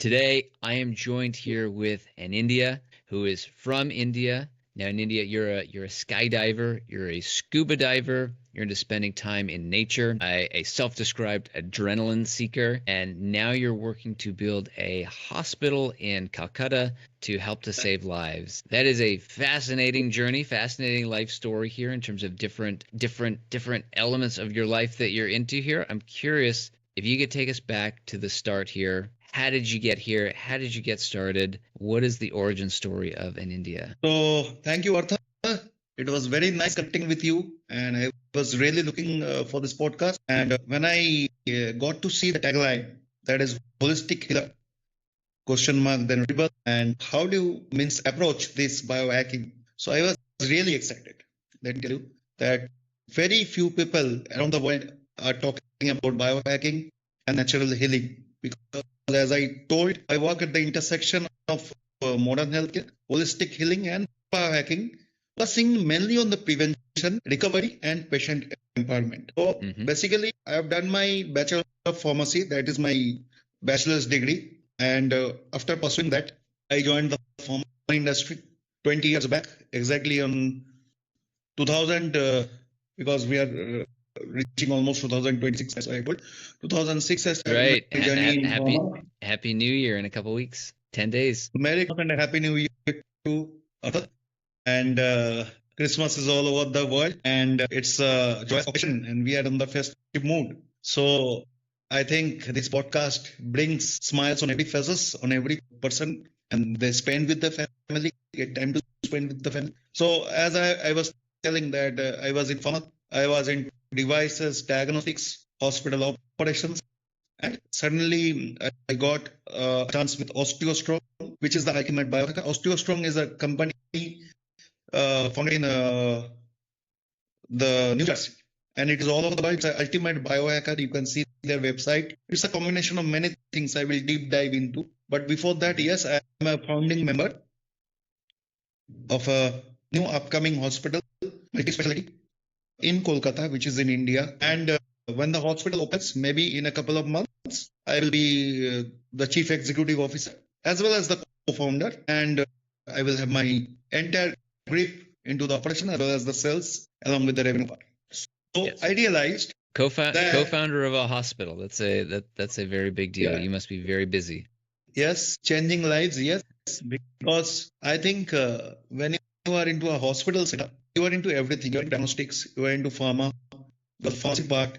Today, I am joined here with Anindya, who is from India. Now, Anindya, you're a skydiver, you're a scuba diver, you're into spending time in nature, a self-described adrenaline seeker, and now you're working to build a hospital in Calcutta to help to save lives. That is a fascinating journey, fascinating life story here in terms of different elements of your life that you're into here. I'm curious if you could take us back to the start here. How did you get here? How did you get started? What is the origin story of Anindya? So thank you, Arthur. It was very nice connecting with you, and I was really looking for this podcast. And when I got to see the tagline, that is holistic healer, question mark, then rebel, and how do you means approach this biohacking? So I was really excited. Let me tell you that very few people around the world are talking about biohacking and natural healing because, as I told, I work at the intersection of modern healthcare, holistic healing, and biohacking, focusing mainly on the prevention, recovery, and patient empowerment. So basically, I have done my Bachelor of Pharmacy, that is my bachelor's degree. And after pursuing that, I joined the pharma industry 20 years back, exactly on 2000, because we are reaching almost 2026, as I told. 2006, I started Right. my journey in pharma. Happy New Year in a couple weeks, 10 days. Merry Christmas and a Happy New Year to Arthur. And Christmas is all over the world, and it's a joyous occasion, and we are in the festive mood. So I think this podcast brings smiles on every faces, on every person, and they spend with the family, get time to spend with the family. So as I was telling that I was in pharma, I was in devices, diagnostics, hospital operations, and suddenly I got a chance with OsteoStrong, which is the ultimate biohacker. OsteoStrong is a company founded in the New Jersey, and it is all over the world. It's an ultimate biohacker. You can see their website. It's a combination of many things I will deep dive into. But before that, yes, I am a founding member of a new upcoming hospital, multi-specialty, in Kolkata, which is in India. And when the hospital opens, maybe in a couple of months, I will be the chief executive officer as well as the co-founder, and I will have my entire grip into the operation as well as the sales along with the revenue part. So Yes. I realized Co-founder of a hospital. That's a very big deal. Yeah. You must be very busy. Yes, changing lives, yes, because I think when you are into a hospital setup, you are into everything. You are into diagnostics, you are into pharma, the pharmacy part,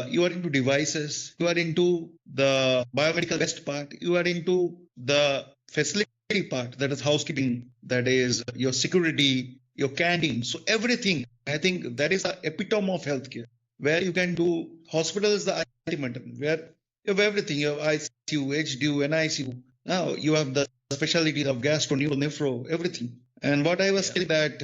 you are into devices, you are into the biomedical waste part, you are into the facility part, that is housekeeping, that is your security, your canteen. So everything, I think that is the epitome of healthcare, where you can do. Hospital is the ultimate, where you have everything. You have ICU, HDU, NICU. Now you have the specialty of gastro, neuro, nephro, everything. And what I was saying that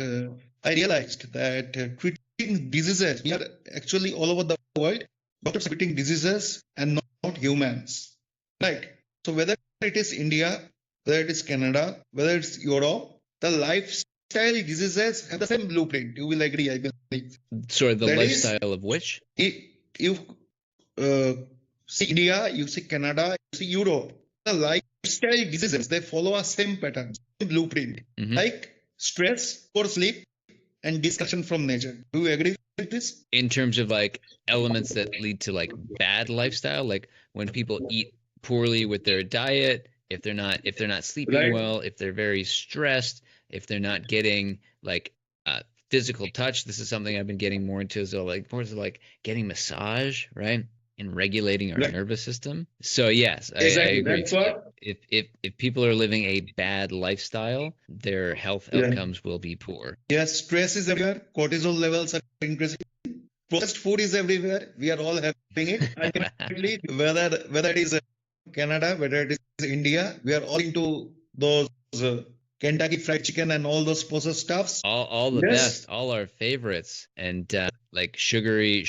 I realized that treating diseases, we are actually all over the world, doctors are treating diseases and not humans, right? So whether it is India, whether it is Canada, whether it's Europe, the lifestyle diseases have the same blueprint. You will agree, I believe. Sorry, the That is, lifestyle of which? you see India, you see Canada, you see Europe. The lifestyle diseases, they follow a same pattern, same blueprint, like stress, poor sleep, and disconnection from nature. Do you agree with this? In terms of like elements that lead to like bad lifestyle, like when people eat poorly with their diet, if they're not sleeping Right. well, if they're very stressed, if they're not getting like physical touch. This is something I've been getting more into, so like more so like getting massage, right? And regulating our Right. nervous system. So yes, Exactly. I agree. That's what. If people are living a bad lifestyle, their health Yeah. outcomes will be poor. Yes, stress is everywhere. Cortisol levels are increasing. Processed food is everywhere. We are all having it. Ultimately, whether it is Canada, whether it is India, we are all into those Kentucky Fried Chicken and all those processed stuffs. All the Yes. best, all our favorites, and like sugary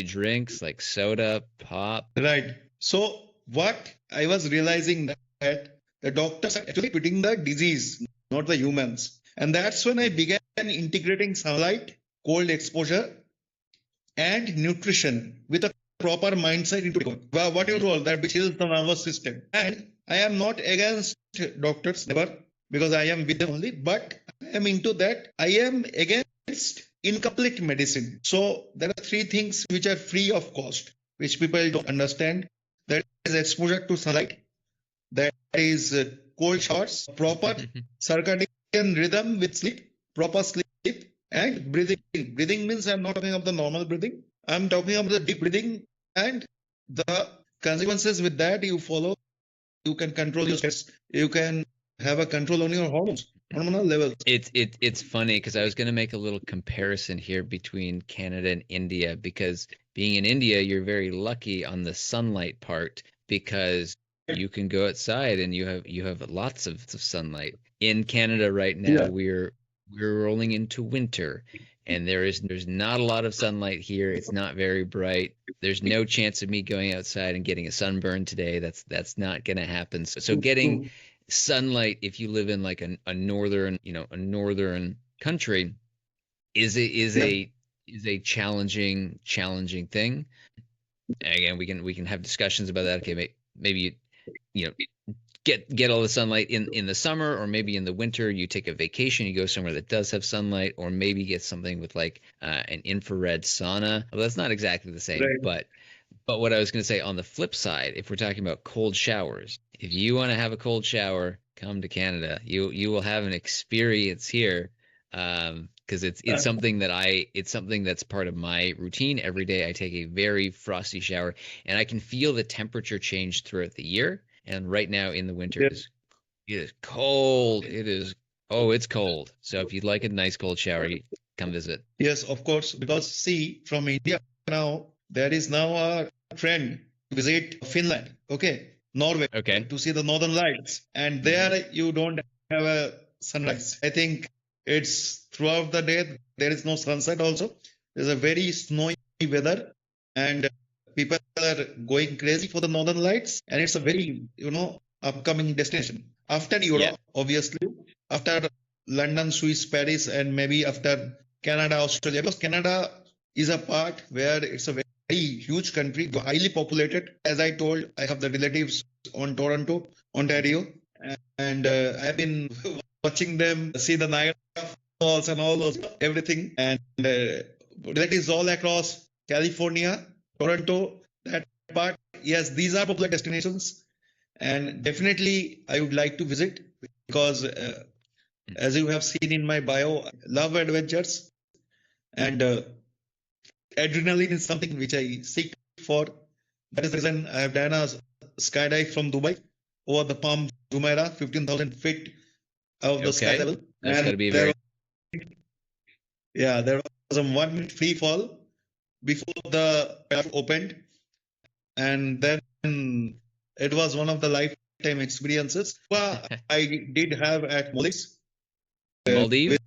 drinks like soda, pop. Right. So what I was realizing that the doctors are actually treating the disease, not the humans. And that's when I began integrating sunlight, cold exposure, and nutrition with a proper mindset into it. What you told, that which is the nervous system. And I am not against doctors, never, because I am with them only, but I am into that. I am against incomplete medicine. So there are three things which are free of cost, which people don't understand. That is exposure to sunlight. That is cold showers, proper circadian rhythm with sleep, proper sleep, and breathing. Breathing means I'm not talking of the normal breathing. I'm talking of the deep breathing and the consequences with that you follow. You can control your stress. You can have a control on your hormones, hormonal levels. It's funny because I was going to make a little comparison here between Canada and India, because being in India, you're very lucky on the sunlight part because you can go outside and you have lots of sunlight. In Canada right now, Yeah. we're rolling into winter, and there's not a lot of sunlight here. It's not very bright. There's no chance of me going outside and getting a sunburn today. That's not going to happen. So getting sunlight, if you live in like a northern, a northern country, is Yeah. a challenging thing. And again, we can have discussions about that. Okay, maybe you know get all the sunlight in the summer, or maybe in the winter you take a vacation, you go somewhere that does have sunlight, or maybe get something with like an infrared sauna. Well, that's not exactly the same, Right. but what I was going to say, on the flip side, if we're talking about cold showers, if you want to have a cold shower, come to Canada. You will have an experience here, because it's something it's something that's part of my routine. Every day I take a very frosty shower, and I can feel the temperature change throughout the year. And right now in the winter, Yeah. it is cold. It's cold. So if you'd like a nice cold shower, come visit. Yes, of course. Because see, from India now, there is now a trend to visit Finland, okay, Norway, Okay. to see the northern lights. And there you don't have a sunrise. I think it's throughout the day, there is no sunset also. There's a very snowy weather, and people are going crazy for the northern lights. And it's a very, upcoming destination. After Yeah. Europe, obviously, after London, Swiss, Paris, and maybe after Canada, Australia, because Canada is a part where it's a very huge country, highly populated. As I told, I have the relatives on Toronto, Ontario, and I've been watching them see the Niagara Falls and all those everything, and relatives all across California, Toronto, that part. Yes, these are popular destinations, and definitely I would like to visit because, as you have seen in my bio, I love adventures, and adrenaline is something which I seek for. That is the reason I have done a skydive from Dubai over the Palm Jumeirah, 15,000 feet of the sky Okay. level. That's got to And be there, very. there was a 1 minute free fall before the parachute opened. And then it was one of the lifetime experiences. Well, I did have at Maldives. Maldives? With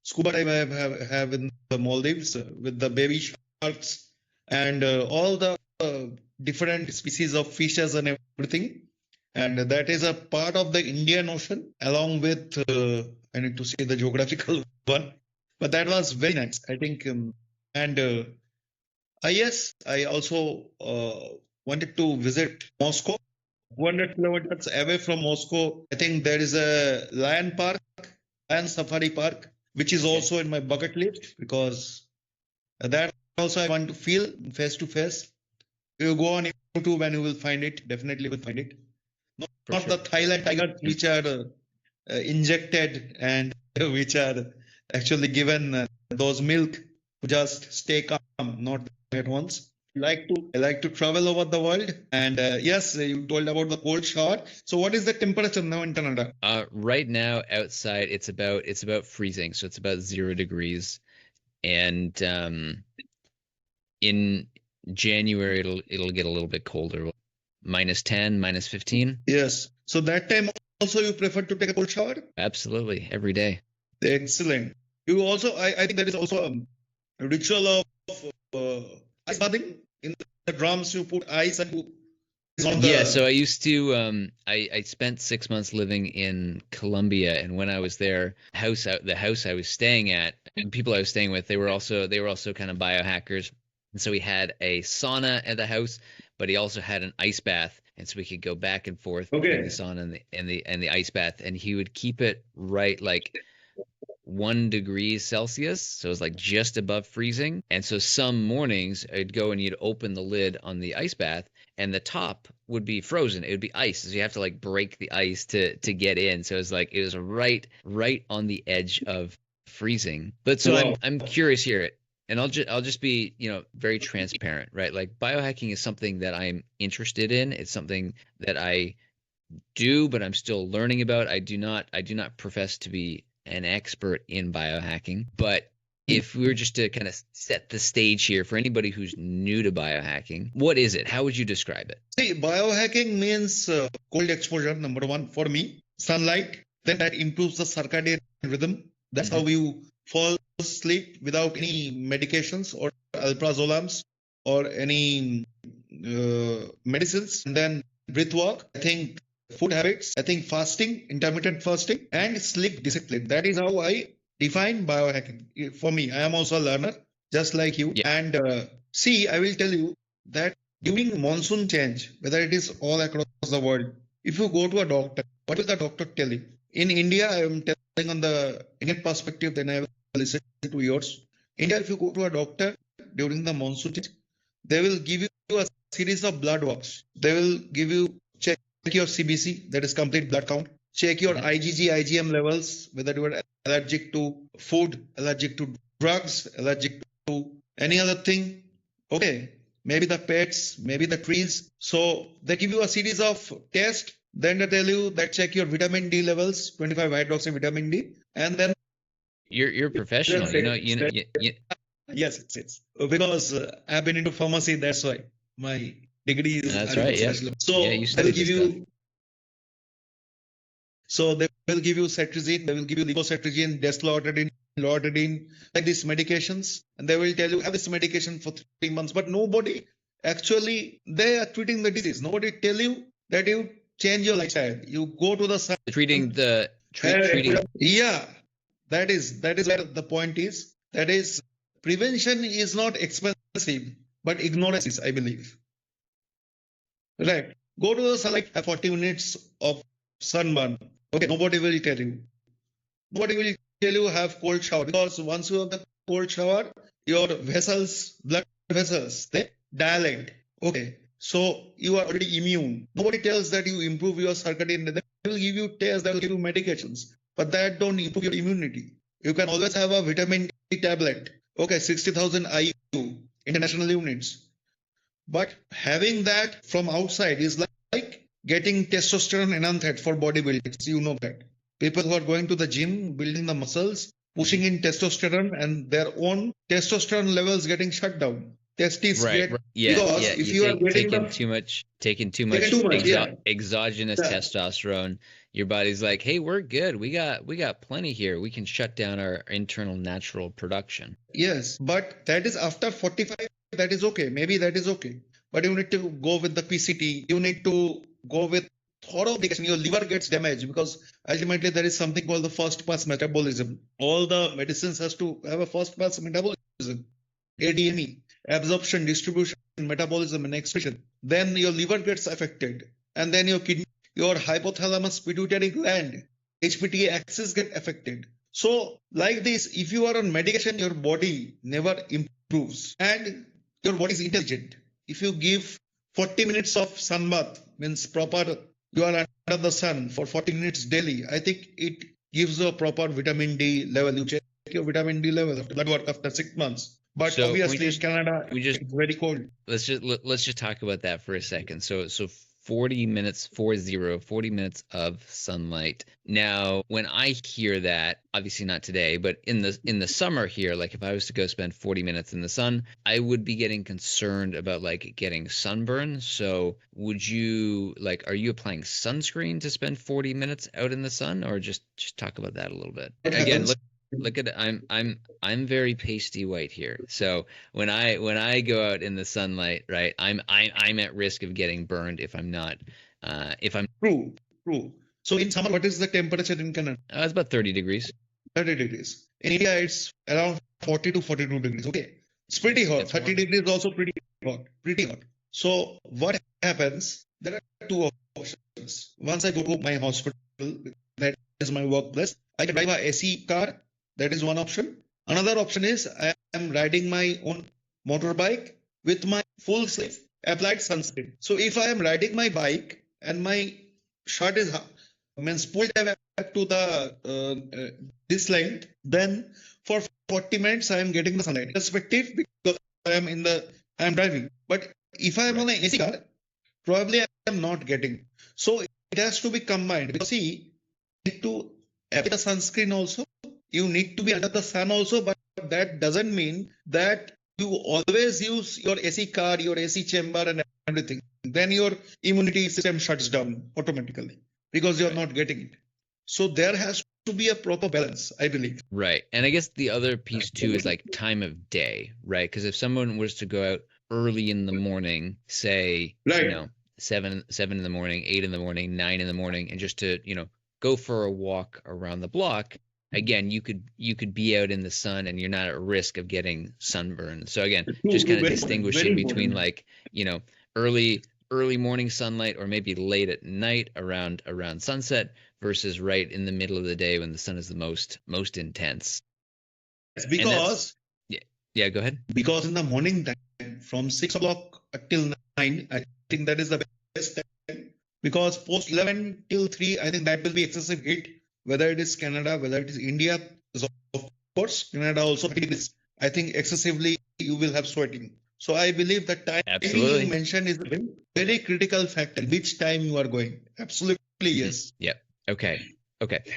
scuba dive, I have in the Maldives with the baby sharks and all the different species of fishes and everything. And that is a part of the Indian Ocean, along with, I need to say the geographical one, but that was very nice, I think. And yes, I also wanted to visit Moscow, 200 kilometers away from Moscow. I think there is a lion park, lion safari park, which is also in my bucket list, because that also I want to feel face to face. You go on YouTube and you will find it. Definitely will find it. Not sure. the Thailand tigers which are injected and which are actually given those milk to just stay calm, not at once. I like to travel over the world, and yes, you told about the cold shower. So, what is the temperature now in Canada? Right now outside it's about freezing, so it's about 0 degrees, and in January it'll get a little bit colder, -10, -15. Yes. So that time also you prefer to take a cold shower? Absolutely, every day. Excellent. You also, I think there is also a ritual of ice bathing. In the drums, you put ice and you on Yeah, so I the. used to I spent 6 months living in Colombia, and when I was there, the house I was staying at, and people I was staying with, they were also kind of biohackers. And so he had a sauna at the house, but he also had an ice bath, and so we could go back and forth between the Okay. sauna and the ice bath, and he would keep it right like 1 degree Celsius, so it was like just above freezing. And so some mornings I'd go and you'd open the lid on the ice bath, and the top would be frozen. It would be ice, so you have to like break the ice to get in. So it was right on the edge of freezing. But so Wow. I'm curious here, and I'll just be, very transparent, right? Like biohacking is something that I'm interested in. It's something that I do, but I'm still learning about. I do not profess to be an expert in biohacking, but if we were just to kind of set the stage here for anybody who's new to biohacking, what is it? How would you describe it? See, biohacking means cold exposure, number one for me, sunlight, then that improves the circadian rhythm. That's how you fall asleep without any medications or alprazolam or any medicines. And then breath work, I think food habits, I think fasting, intermittent fasting, and sleep discipline. That is how I define biohacking. For me, I am also a learner, just like you. Yeah. And see, I will tell you that during monsoon change, whether it is all across the world, if you go to a doctor, what will the doctor tell you? In India, I am telling on the Indian perspective, then I will listen to yours. India, if you go to a doctor during the monsoon change, they will give you a series of blood works. They will give you check your CBC, that is complete blood count. Check your IgG, IgM levels, whether you are allergic to food, allergic to drugs, allergic to any other thing. Okay, maybe the pets, maybe the trees. So they give you a series of tests. Then they tell you that check your vitamin D levels, 25 hydroxy vitamin D, and then You're a professional. yes, it's because I've been into pharmacy. That's why my degree is That's right. Yeah. So Yeah, you they will studied give this stuff. you. So they will give you cetirizine. They will give you levocetirizine, desloratadine, loratadine, like these medications, and they will tell you have this medication for 3 months. But nobody actually they are treating the disease. Nobody tell you that you change your lifestyle. You go to the sun. Treating. Yeah, that is where the point is. That is, prevention is not expensive, but ignorance is, I believe. Right. Go to the sunlight, have 40 minutes of sunburn. Okay, nobody will tell you. Nobody will tell you have cold shower, because once you have the cold shower, your vessels, blood vessels, they dilate. Okay. So you are already immune. Nobody tells that you improve your circadian rhythm. They will give you tests, they will give you medications, but that don't improve your immunity. You can always have a vitamin D tablet. Okay, 60,000 IU, international units. But having that from outside is like getting testosterone enhanced for bodybuilders. You know that. People who are going to the gym, building the muscles, pushing in testosterone, and their own testosterone levels getting shut down. Testes Right. get, Yeah. because Yeah. if You you are take getting taking the too much, taking too taking much too much, yeah. exogenous Yeah. testosterone. Your body's like, hey, we're good. We got plenty here. We can shut down our internal natural production. Yes, but that is after 45, that is okay. Maybe that is okay. But you need to go with the PCT. You need to go with thorough medication. Your liver gets damaged because ultimately there is something called the first pass metabolism. All the medicines has to have a first pass metabolism. ADME, absorption, distribution, metabolism, and excretion. Then your liver gets affected, and then your kidney, your hypothalamus pituitary gland, HPTA axis get affected. So, like this, if you are on medication, your body never improves, and your body is intelligent. If you give 40 minutes of sunbath, means proper, you are under the sun for 40 minutes daily, I think it gives a proper vitamin D level. You check your vitamin D level after blood work after 6 months. But So obviously in Canada, it's very cold. let's just talk about that for a second. So 40 minutes of sunlight. Now, when I hear that, obviously not today, but in the summer here, like if I was to go spend 40 minutes in the sun, I would be getting concerned about like getting sunburn. So would you like, are you applying sunscreen to spend 40 minutes out in the sun, or just talk about that a little bit? Again, look at it. I'm very pasty white here. So when I go out in the sunlight, right, I'm at risk of getting burned if I'm not if I'm True, true. So in summer, what is the temperature in Canada? it's about 30 degrees. 30 degrees. In India, it's around 40 to 42 degrees. Okay. It's pretty hot. It's 30 warm. degrees is also pretty hot. Pretty hot. So what happens? There are two options. Once I go to my hospital, that is my workplace, I can drive a AC car. That is one option. Another option is I am riding my own motorbike with my full sleeve applied sunscreen. So if I am riding my bike and my shirt is means pulled up to the this length, then for 40 minutes I am getting the sunlight. Perspective because I am driving. But if I am on an AC car, probably I am not getting. So it has to be combined because see, you need to apply the sunscreen also. You need to be under the sun also, but that doesn't mean that you always use your AC car, your AC chamber, and everything. Then your immunity system shuts down automatically because you're not getting it. So there has to be a proper balance, I believe. Right. And I guess the other piece too is like time of day, right? Because if someone was to go out early in the morning, say, Right. 7 in the morning, 8 in the morning, 9 in the morning, and just to, go for a walk around the block, again, you could be out in the sun and you're not at risk of getting sunburn. So again, just kind of Very distinguishing between important. like, early morning sunlight or maybe late at night around sunset versus right in the middle of the day when the sun is the most intense. And that's Because yeah, go ahead. because in the morning time from 6 o'clock till 9, I think that is the best time. Because post 11 till 3, I think that will be excessive heat. Whether it is Canada, whether it is India, so of course Canada also I think excessively you will have sweating. So I believe the timing Absolutely. you mentioned is a very critical factor. Which time you are going? Absolutely yes. Yep. Okay.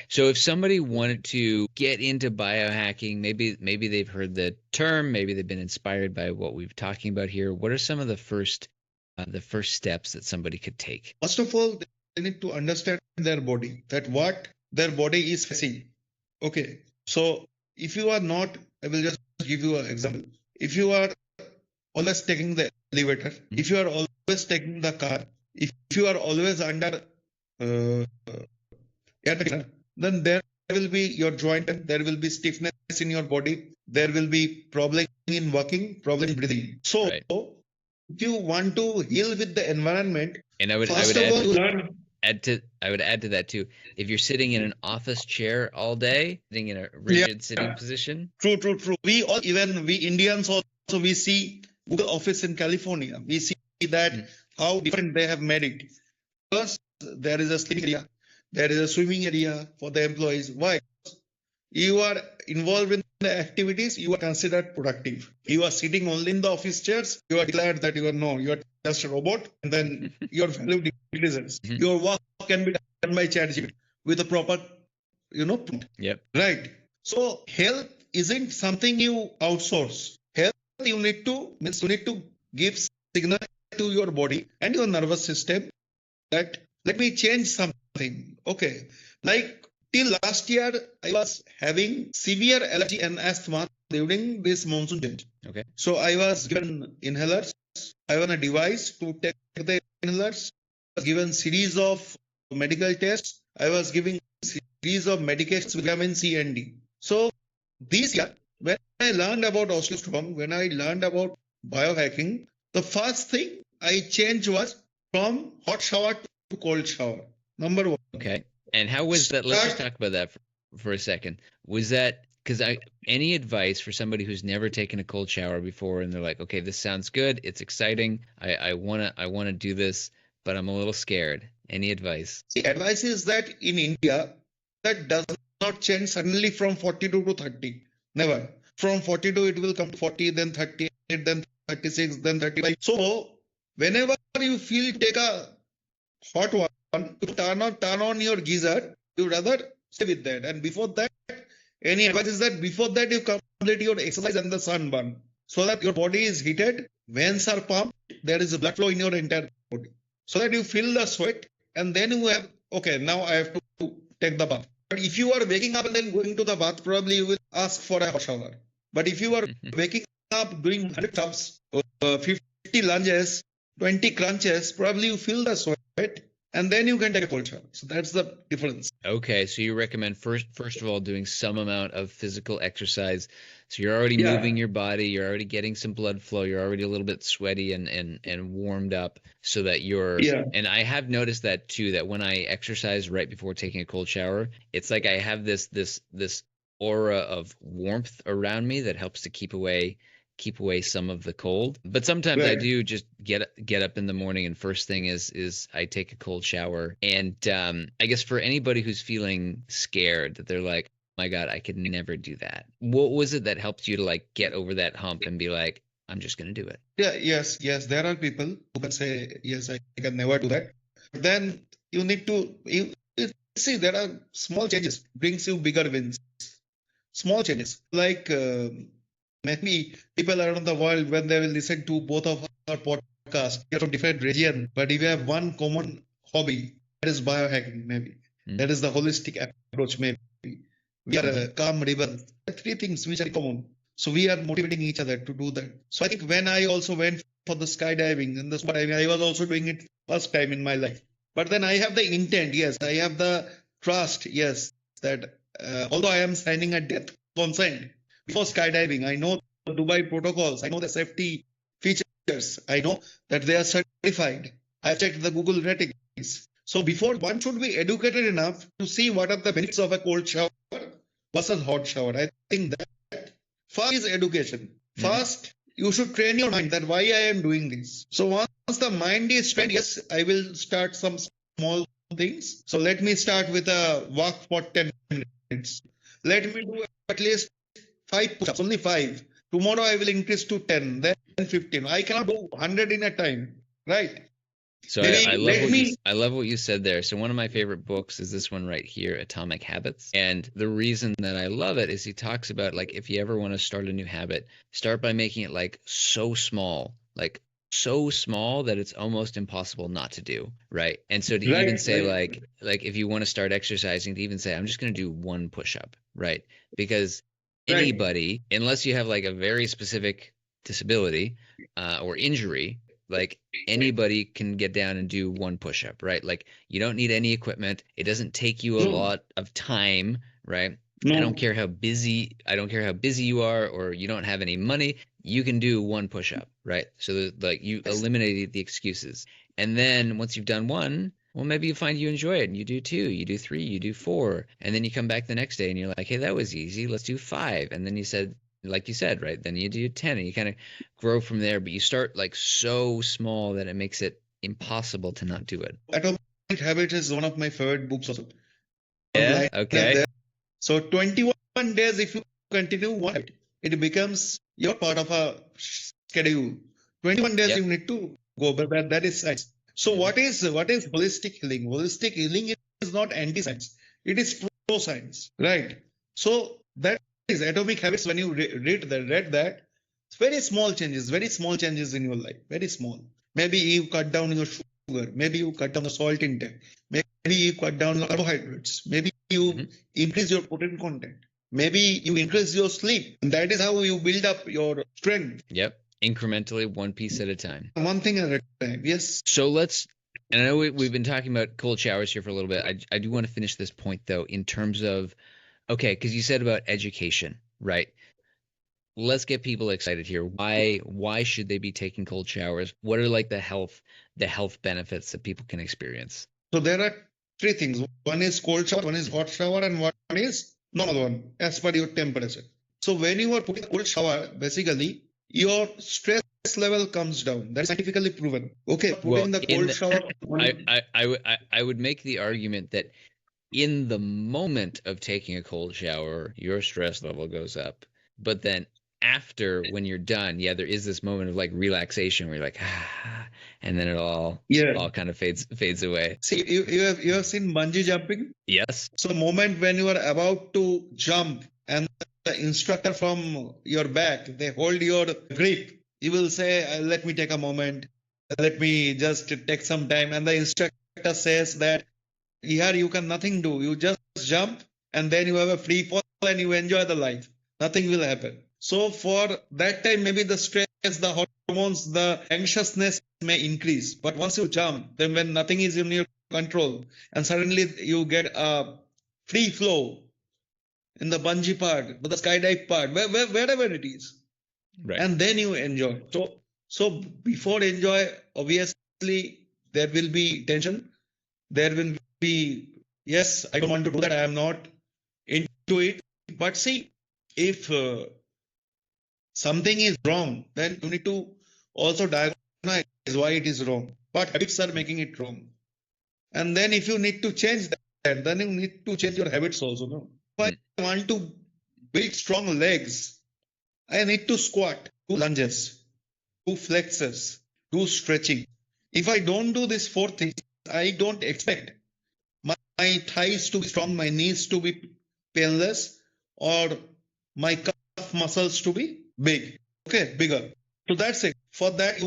So if somebody wanted to get into biohacking, maybe they've heard the term, maybe they've been inspired by what we've talking about here. What are some of the first steps that somebody could take? First of all, they need to understand their body, that what their body is facing. Okay. So if you are not, I will just give you an example. If you are always taking the elevator, if you are always taking the car, if you are always under uh, air conditioner, then there will be your joint, and there will be stiffness in your body. There will be problem in walking, problem in breathing. So Right. if you want to heal with the environment, And I would first of all, you learn. I would add to that too. If you're sitting in an office chair all day, sitting in a Yeah, rigid sitting position, true. We all, even we Indians also, we see Google office in California. We see that how different they have made it. First, there is a sleeping area, there is a swimming area for the employees. Why? You are involved in the activities, you are considered productive. You are sitting only in the office chairs, you are declared that you are just a robot, and then your value decreases. Your work can be done by ChatGPT with a proper, prompt. yep. Right. So health isn't something you outsource. Health you need to give signal to your body and your nervous system that let me change something. Okay. Like till last year, I was having severe allergy and asthma during this monsoon change. Okay. So I was given inhalers. I was on a device to take the inhalers. I was given series of medical tests. I was giving series of medications with vitamin C and D. So this year, when I learned about OsteoStrong, when I learned about biohacking, the first thing I changed was from hot shower to cold shower. Number one. Okay. And how was that? Let's just talk about that for a second. Was that because any advice for somebody who's never taken a cold shower before and they're like, okay, this sounds good, it's exciting, I wanna do this, but I'm a little scared. Any advice? The advice is that in India, that does not change suddenly from 42 to 30. Never. From 42, it will come to 40, then 38, then 36, then 35. So, whenever you feel take a hot one, to turn on your geyser, you rather stay with that. And before that, any advice is that before that you complete your exercise and the sunburn, so that your body is heated, veins are pumped, there is a blood flow in your entire body, so that you feel the sweat, and then you have, okay, now I have to take the bath. But if you are waking up and then going to the bath, probably you will ask for a hot shower. But if you are waking up doing 100 push-ups, 50 lunges, 20 crunches, probably you feel the sweat, and then you can take a cold shower. So that's the difference. Okay, so you recommend first of all doing some amount of physical exercise. So you're already moving Yeah, your body, you're already getting some blood flow, you're already a little bit sweaty and warmed up so that you're yeah, and I have noticed that too, that when I exercise right before taking a cold shower, it's like I have this aura of warmth around me that helps to keep away some of the cold. But sometimes I right. do just get up in the morning and first thing is I take a cold shower. And I guess for anybody who's feeling scared that they're like, "Oh my God, I could never do that." What was it that helped you to like get over that hump and be like, "I'm just gonna do it"? Yeah, yes, yes. There are people who can say, yes, I can never do that. But then you need to see there are small changes brings you bigger wins. Small changes like maybe people around the world when they will listen to both of our podcasts, we are from different region, but if you have one common hobby, that is biohacking. Maybe Mm-hmm. that is the holistic approach. Maybe we are Mm-hmm. a calm river. Three things which are common. So we are motivating each other to do that. So I think when I also went for the skydiving and the scuba diving, I was also doing it first time in my life. But then I have the intent, yes, I have the trust, yes, that although I am signing a death consent before skydiving, I know the Dubai protocols, I know the safety features, I know that they are certified. I checked the Google ratings. So before one should be educated enough to see what are the benefits of a cold shower versus hot shower. I think that first is education. Mm-hmm. First, you should train your mind that why I am doing this. So once the mind is trained, yes, I will start some small things. So let me start with a walk for 10 minutes. Let me do at least 5 push-ups, only 5. Tomorrow I will increase to 10, then 15. I cannot do 100 in a time, right? So I Maybe love let what you me, I love what you said there. So one of my favorite books is this one right here, Atomic Habits. And the reason that I love it is he talks about like if you ever want to start a new habit, start by making it like so small that it's almost impossible not to do, right? And so to even right, say right, like if you want to start exercising, to even say I'm just going to do one push-up, right? Because right. anybody, unless you have like a very specific disability or injury, like anybody can get down and do one push-up, right? Like you don't need any equipment. It doesn't take you a No, lot of time, right? no. I don't care how busy you are or you don't have any money, you can do one push-up, right? So like you Yes. eliminated the excuses. And then once you've done one, well, maybe you find you enjoy it and you do two, you do three, you do four, and then you come back the next day and you're like, hey, that was easy. Let's do five. And then like you said, right? Then you do 10 and you kind of grow from there, but you start like so small that it makes it impossible to not do it. Atomic Habits is one of my favorite books also. Yeah. Line up Okay. there. So 21 days, if you continue one habit, it becomes your part of a schedule. 21 days Yep. you need to go, but that is science. So Hmm. what is holistic healing? Holistic healing is not anti-science. It is pro-science, right? So that is Atomic Habits. When you read that, it's very small changes in your life, very small. Maybe you cut down your sugar. Maybe you cut down the salt intake. Maybe you cut down your carbohydrates. Maybe you Hmm. increase your protein content. Maybe you increase your sleep. And that is how you build up your strength. Yep. Incrementally, one piece at a time. One thing at a time. Yes. So and I know we've been talking about cold showers here for a little bit. I do want to finish this point though, in terms of, okay, because you said about education, right? Let's get people excited here. Why should they be taking cold showers? What are like the health benefits that people can experience? So there are three things. One is cold shower, one is hot shower, and one is normal one, as per your temperature. So when you are putting a cold shower, basically your stress level comes down. That's scientifically proven. Okay, Well, putting the cold shower on. I would make the argument that in the moment of taking a cold shower, your stress level goes up. But then after, when you're done, yeah, there is this moment of like relaxation where you're like, and then it Yeah. all kind of fades away. See, you have seen bungee jumping. Yes. So the moment when you are about to jump and the instructor from your back, they hold your grip, you will say, let me take a moment. Let me just take some time. And the instructor says that here you can nothing do. You just jump and then you have a free fall and you enjoy the life. Nothing will happen. So for that time, maybe the stress, the hormones, the anxiousness may increase. But once you jump, then when nothing is in your control, and suddenly you get a free flow in the bungee part, the skydive part, wherever it is, Right. and then you enjoy. So before enjoy, obviously there will be tension. There will be, yes, I don't want to do that. I am not into it. But see, if something is wrong, then you need to also diagnose why it is wrong. What habits are making it wrong? And then if you need to change that, then you need to change your habits also. No? If I want to build strong legs, I need to squat, do lunges, do flexes, do stretching. If I don't do these four things, I don't expect my thighs to be strong, my knees to be painless, or my calf muscles to be big. Okay, bigger. So that's it. For that,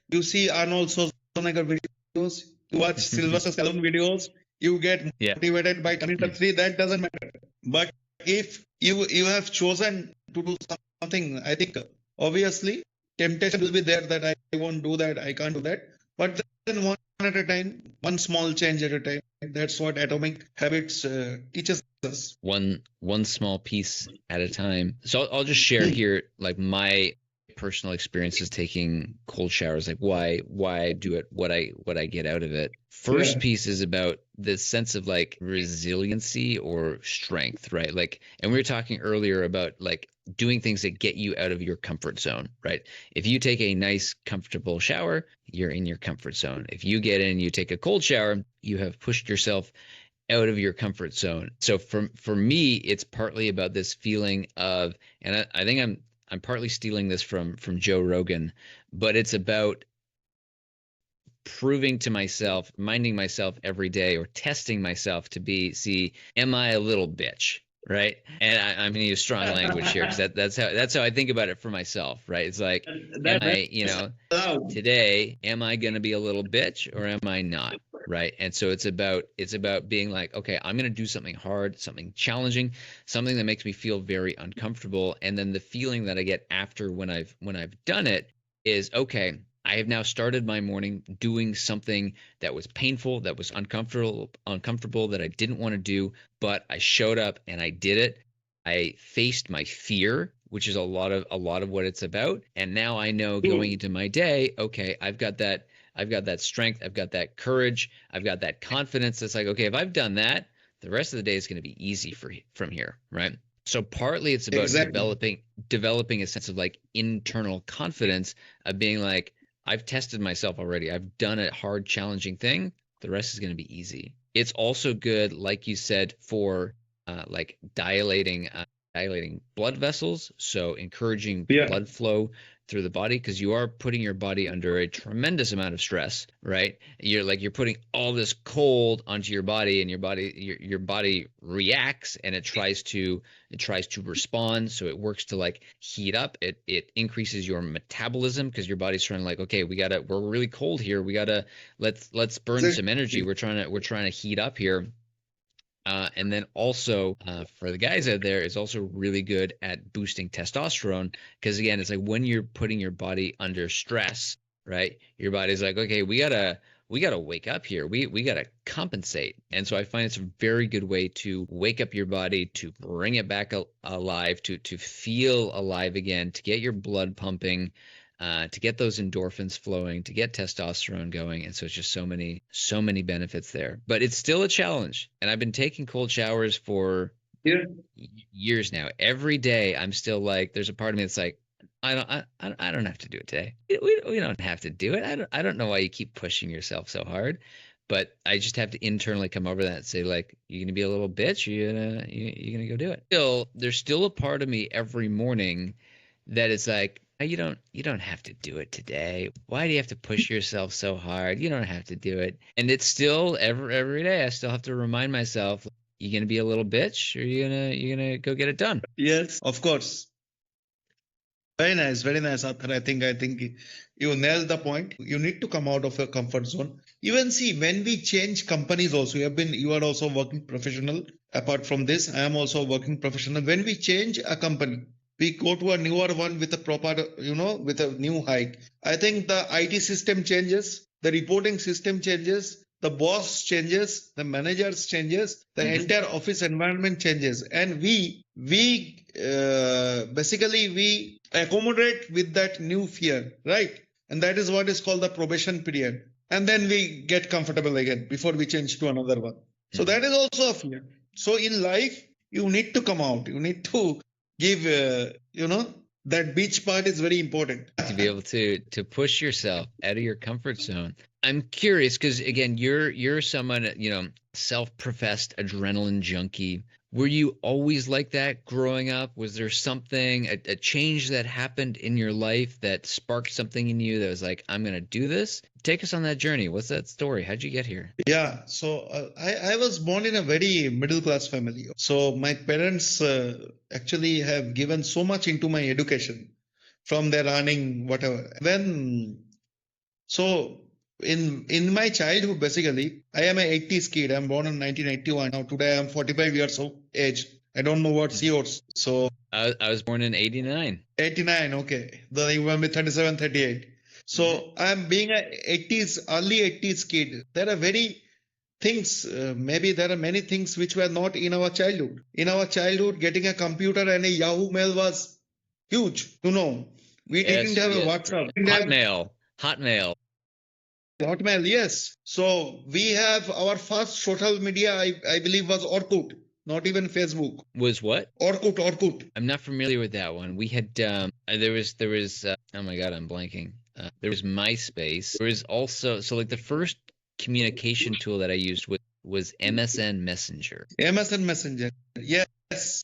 you see Arnold Schwarzenegger videos, you watch Sylvester Stallone videos, you get Yeah. motivated by Terminator 3. That doesn't matter. But if you have chosen to do something, I think obviously temptation will be there that I won't do that, I can't do that. But then one at a time, one small change at a time. That's what Atomic Habits teaches us. One small piece at a time. So I'll just share here like my personal experiences taking cold showers, like why I do it, what I get out of it. First piece is about the sense of like resiliency or strength, right? Like, and we were talking earlier about like doing things that get you out of your comfort zone, right? If you take a nice, comfortable shower, you're in your comfort zone. If you get in, you take a cold shower, you have pushed yourself out of your comfort zone. So for me, it's partly about this feeling of, and I think I'm partly stealing this from Joe Rogan, but it's about proving to myself, minding myself every day, or testing myself to see, am I a little bitch? Right. And I'm going to use strong language here because that's how I think about it for myself. Right. It's like, am I, today, am I going to be a little bitch or am I not? Right. And so it's about being like, okay, I'm going to do something hard, something challenging, something that makes me feel very uncomfortable. And then the feeling that I get after when I've done it is, okay, I have now started my morning doing something that was painful, that was uncomfortable, that I didn't want to do, but I showed up and I did it. I faced my fear, which is a lot of what it's about. And now I know going into my day, okay, I've got that strength, I've got that courage, I've got that confidence. That's like, okay, if I've done that, the rest of the day is going to be easy from here, right? So partly it's about developing a sense of like internal confidence of being like, I've tested myself already. I've done a hard, challenging thing. The rest is going to be easy. It's also good, like you said, for like dilating blood vessels. So encouraging blood flow through the body, because you are putting your body under a tremendous amount of stress, right? You're putting all this cold onto your body, and your body reacts and it tries to respond. So it works to like heat up. It increases your metabolism because your body's trying to like, okay, we're really cold here. Let's burn some energy. We're trying to heat up here. And then also for the guys out there, it's also really good at boosting testosterone, because again, it's like when you're putting your body under stress, right? Your body's like, okay, we gotta wake up here. We gotta compensate. And so I find it's a very good way to wake up your body, to bring it back alive, to feel alive again, to get your blood pumping, to get those endorphins flowing, to get testosterone going. And so it's just so many benefits there. But it's still a challenge. And I've been taking cold showers for years now. Every day I'm still like, there's a part of me that's like, I don't have to do it today. We don't have to do it. I don't know why you keep pushing yourself so hard. But I just have to internally come over that and say, like, you gonna be a little bitch, or you gonna go do it. There's still a part of me every morning that is like, "Oh, you don't have to do it today. Why do you have to push yourself so hard? You don't have to do it." And it's still every day I still have to remind myself, you gonna be a little bitch, or you gonna go get it done. Yes, of course. Very nice, Arthur. I think you nailed the point. You need to come out of your comfort zone. Even see, when we change companies also, you are also working professional. Apart from this, I am also working professional. When we change a company, we go to a newer one with a proper, with a new hike. I think the IT system changes, the reporting system changes, the boss changes, the managers changes, the entire office environment changes, and we basically we accommodate with that new fear, right? And that is what is called the probation period. And then we get comfortable again before we change to another one. So that is also a fear. So in life, you need to come out. You need to give, that beach part is very important. To be able to push yourself out of your comfort zone. I'm curious because again, you're someone, self-professed adrenaline junkie. Were you always like that growing up? Was there something, a change that happened in your life that sparked something in you that was like, I'm going to do this? Take us on that journey. What's that story? How'd you get here? Yeah, so I was born in a very middle class family. So my parents actually have given so much into my education from their earning, whatever. So in my childhood, basically, I am an 80s kid. I'm born in 1981. Now today I'm 45 years of age. I don't know what's yours. So I was born in 89. 89, okay. Then you will be 37, 38. So I'm being early 80s kid. There are very things, maybe there are many things which were not in our childhood. In our childhood, getting a computer and a Yahoo Mail was huge, We didn't have a WhatsApp. Hotmail. Hotmail, yes. So we have our first social media, I believe, was Orkut, not even Facebook. Was what? Orkut. I'm not familiar with that one. We had there was oh my God, I'm blanking. There was MySpace. There was also the first communication tool that I used was MSN Messenger. MSN Messenger, yes.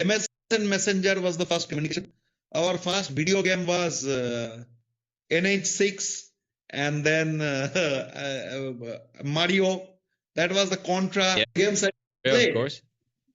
MSN Messenger was the first communication. Our first video game was NH6. And then Mario, that was the Contra games I played. Of course.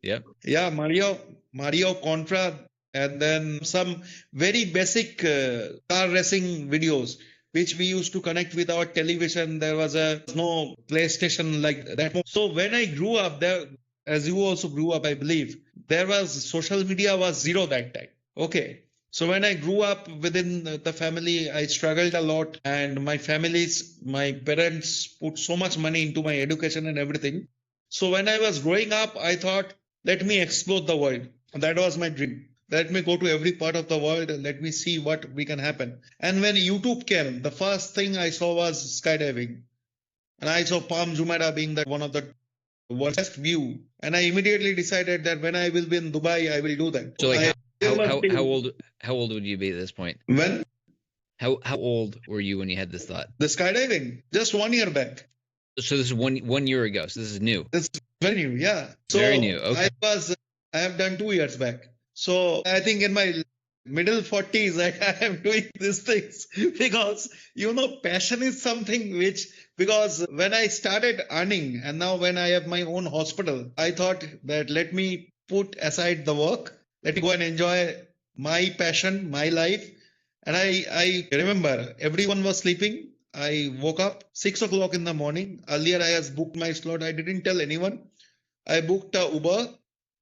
Yep. Yeah, Mario Contra, and then some very basic car racing videos, which we used to connect with our television. There was no PlayStation like that. So when I grew up, there, as you also grew up, I believe, there was social media was zero that time. Okay. So when I grew up within the family, I struggled a lot, and my parents put so much money into my education and everything. So when I was growing up, I thought, let me explore the world. That was my dream. Let me go to every part of the world and let me see what we can happen. And when YouTube came, the first thing I saw was skydiving. And I saw Palm Jumeirah being one of the world's best view. And I immediately decided that when I will be in Dubai, I will do that. So how old would you be at this point? When? How old were you when you had this thought? The skydiving, just 1 year back. So this is one year ago. So this is new. It's very new, yeah. So very new. Okay. I have done 2 years back. So I think in my middle 40s, I am doing these things because, passion is something because when I started earning and now when I have my own hospital, I thought that let me put aside the work. Let me go and enjoy my passion, my life. And I remember everyone was sleeping. I woke up 6 o'clock in the morning. Earlier, I had booked my slot. I didn't tell anyone. I booked a Uber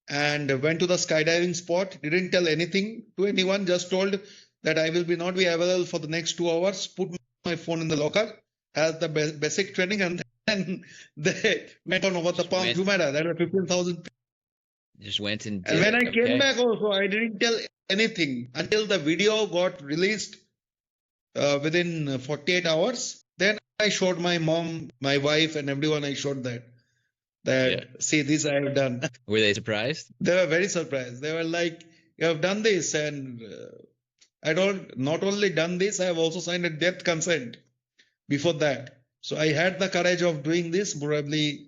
and went to the skydiving spot. Didn't tell anything to anyone. Just told that I will not be available for the next 2 hours. Put my phone in the locker. Had the basic training, and then they went on over the Palm Jumeirah. That was 15,000. Just went and did. And when I came back also, I didn't tell anything until the video got released within 48 hours. Then I showed my mom, my wife, and everyone. I showed that see, this I have done. Were they surprised? They were very surprised. They were like, you have done this, and not only done this, I have also signed a death consent before that. So I had the courage of doing this probably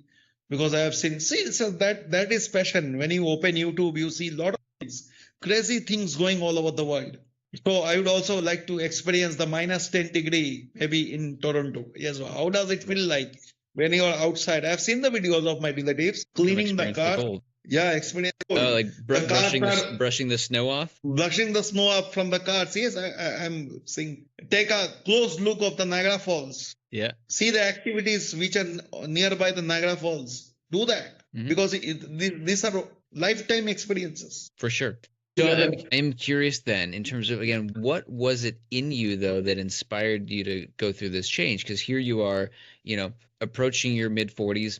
because I have seen, so that is passion. When you open YouTube, you see a lot of things, crazy things going all over the world. So I would also like to experience the -10 degree, maybe in Toronto. Yes, how does it feel like when you are outside? I've seen the videos of my relatives cleaning the car. Yeah, experience. Oh, like brushing the snow off? Brushing the snow off from the cars. Yes, I'm saying, take a close look of the Niagara Falls. Yeah. See the activities which are nearby the Niagara Falls. Do that because these are lifetime experiences. For sure. So I'm curious then, in terms of, again, what was it in you though that inspired you to go through this change? Because here you are, approaching your mid 40s.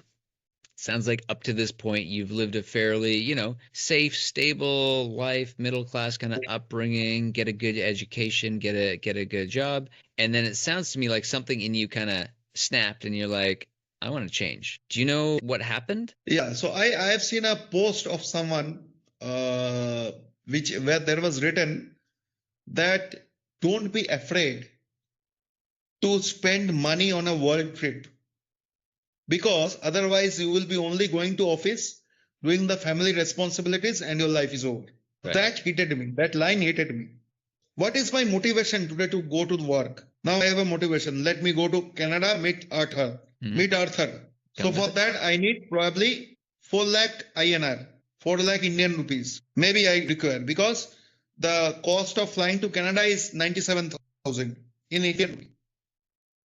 Sounds like up to this point you've lived a fairly, safe, stable life, middle class kind of upbringing, get a good education, get a good job, and then it sounds to me like something in you kind of snapped, and you're like, I want to change. Do you know what happened? Yeah, so I have seen a post of someone where there was written that don't be afraid to spend money on a world trip, because otherwise you will be only going to office, doing the family responsibilities, and your life is over. Right. That hitted me. That line hitted me. What is my motivation today to go to work? Now I have a motivation. Let me go to Canada, meet Arthur. Meet Arthur. So for that I need probably 4 lakh INR, 4 lakh Indian rupees. Maybe I require, because the cost of flying to Canada is 97,000 in Indian rupee.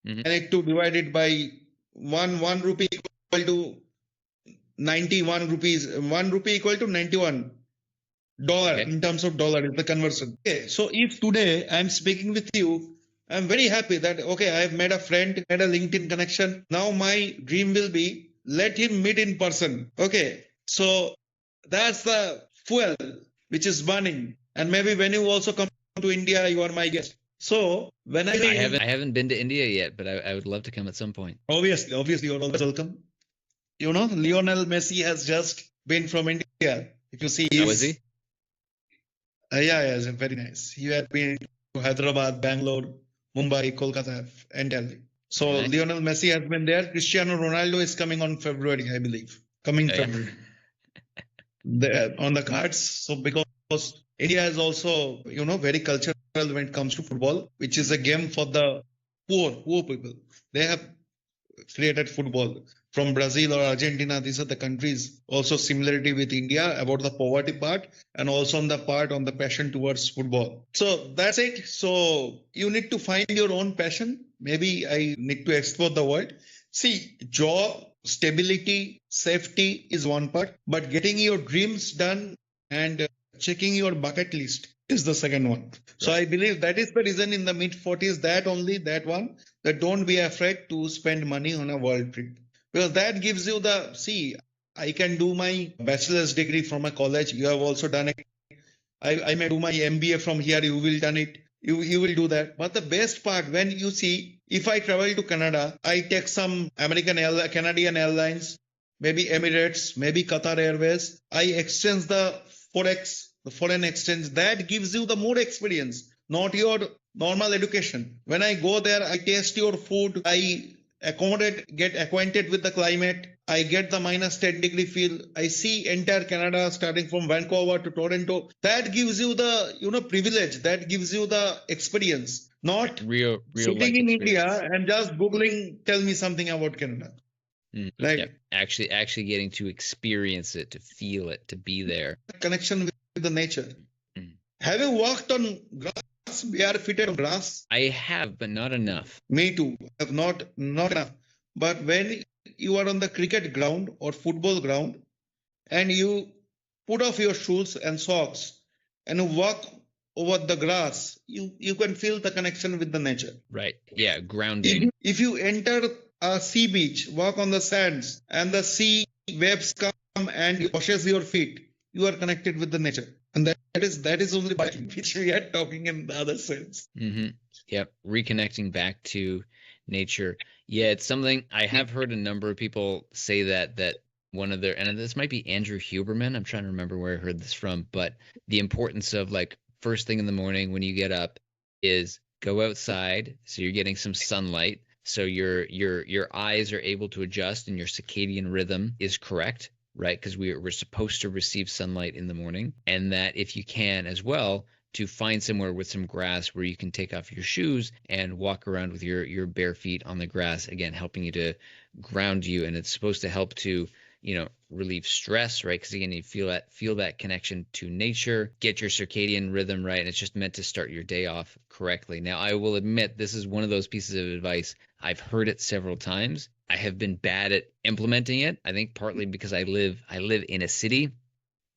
And it to divide it by one rupee equal to 91 rupees. 1 rupee equal to $91 in terms of dollar is the conversion. Okay, so if today I'm speaking with you, I'm very happy that okay, I've made a friend, made a LinkedIn connection. Now my dream will be let him meet in person. Okay, so that's the fuel which is burning. And maybe when you also come to India, you are my guest. So when I haven't been to India yet, but I would love to come at some point. Obviously, you're always welcome. Lionel Messi has just been from India. If you see, was he? Yeah, very nice. He had been to Hyderabad, Bangalore, Mumbai, Kolkata, and Delhi. So nice. Lionel Messi has been there. Cristiano Ronaldo is coming on February, I believe. February. On the cards. So because India is also, very cultural when it comes to football, which is a game for the poor people. They have created football. From Brazil or Argentina, these are the countries. Also similarity with India about the poverty part, and also on the passion towards football. So that's it. So you need to find your own passion. Maybe I need to explore the world. See, job, stability, safety is one part, but getting your dreams done and checking your bucket list is the second one. Right. So I believe that is the reason in the mid 40s, that don't be afraid to spend money on a world trip. Because that gives you I can do my bachelor's degree from a college. You have also done it. I may do my MBA from here. You will done it. You will do that. But the best part, when you see, if I travel to Canada, I take some Canadian Airlines, maybe Emirates, maybe Qatar Airways. I exchange the Forex, the foreign exchange. That gives you the more experience, not your normal education. When I go there, I taste your food. I get acquainted with the climate. I get the -10-degree feel. I see entire Canada starting from Vancouver to Toronto. That gives you the privilege. That gives you the experience. Not real sitting in India and just Googling, tell me something about Canada. Right. Yep. Actually getting to experience it, to feel it, to be there. Connection with the nature. Have you walked on grass, barefooted on grass? I have, but not enough. Me too. I have not enough. But when you are on the cricket ground or football ground and you put off your shoes and socks and walk over the grass, you can feel the connection with the nature. Right. Yeah, grounding. If you enter a sea beach, walk on the sands, and the sea waves come and washes your feet, you are connected with the nature. And that is only by which we are talking in the other sense. Yep. Reconnecting back to nature. Yeah, it's something I have heard a number of people say that one of their, and this might be Andrew Huberman, I'm trying to remember where I heard this from, but the importance of, like, first thing in the morning when you get up is go outside, so you're getting some sunlight, so your eyes are able to adjust and your circadian rhythm is correct, right? Because we're supposed to receive sunlight in the morning, and that if you can as well, to find somewhere with some grass where you can take off your shoes and walk around with your bare feet on the grass, again helping you to ground you. And it's supposed to help to relieve stress, right? Because again, you feel that connection to nature, get your circadian rhythm right, and it's just meant to start your day off correctly. Now, I will admit this is one of those pieces of advice. I've heard it several times. I have been bad at implementing it. I think partly because I live in a city,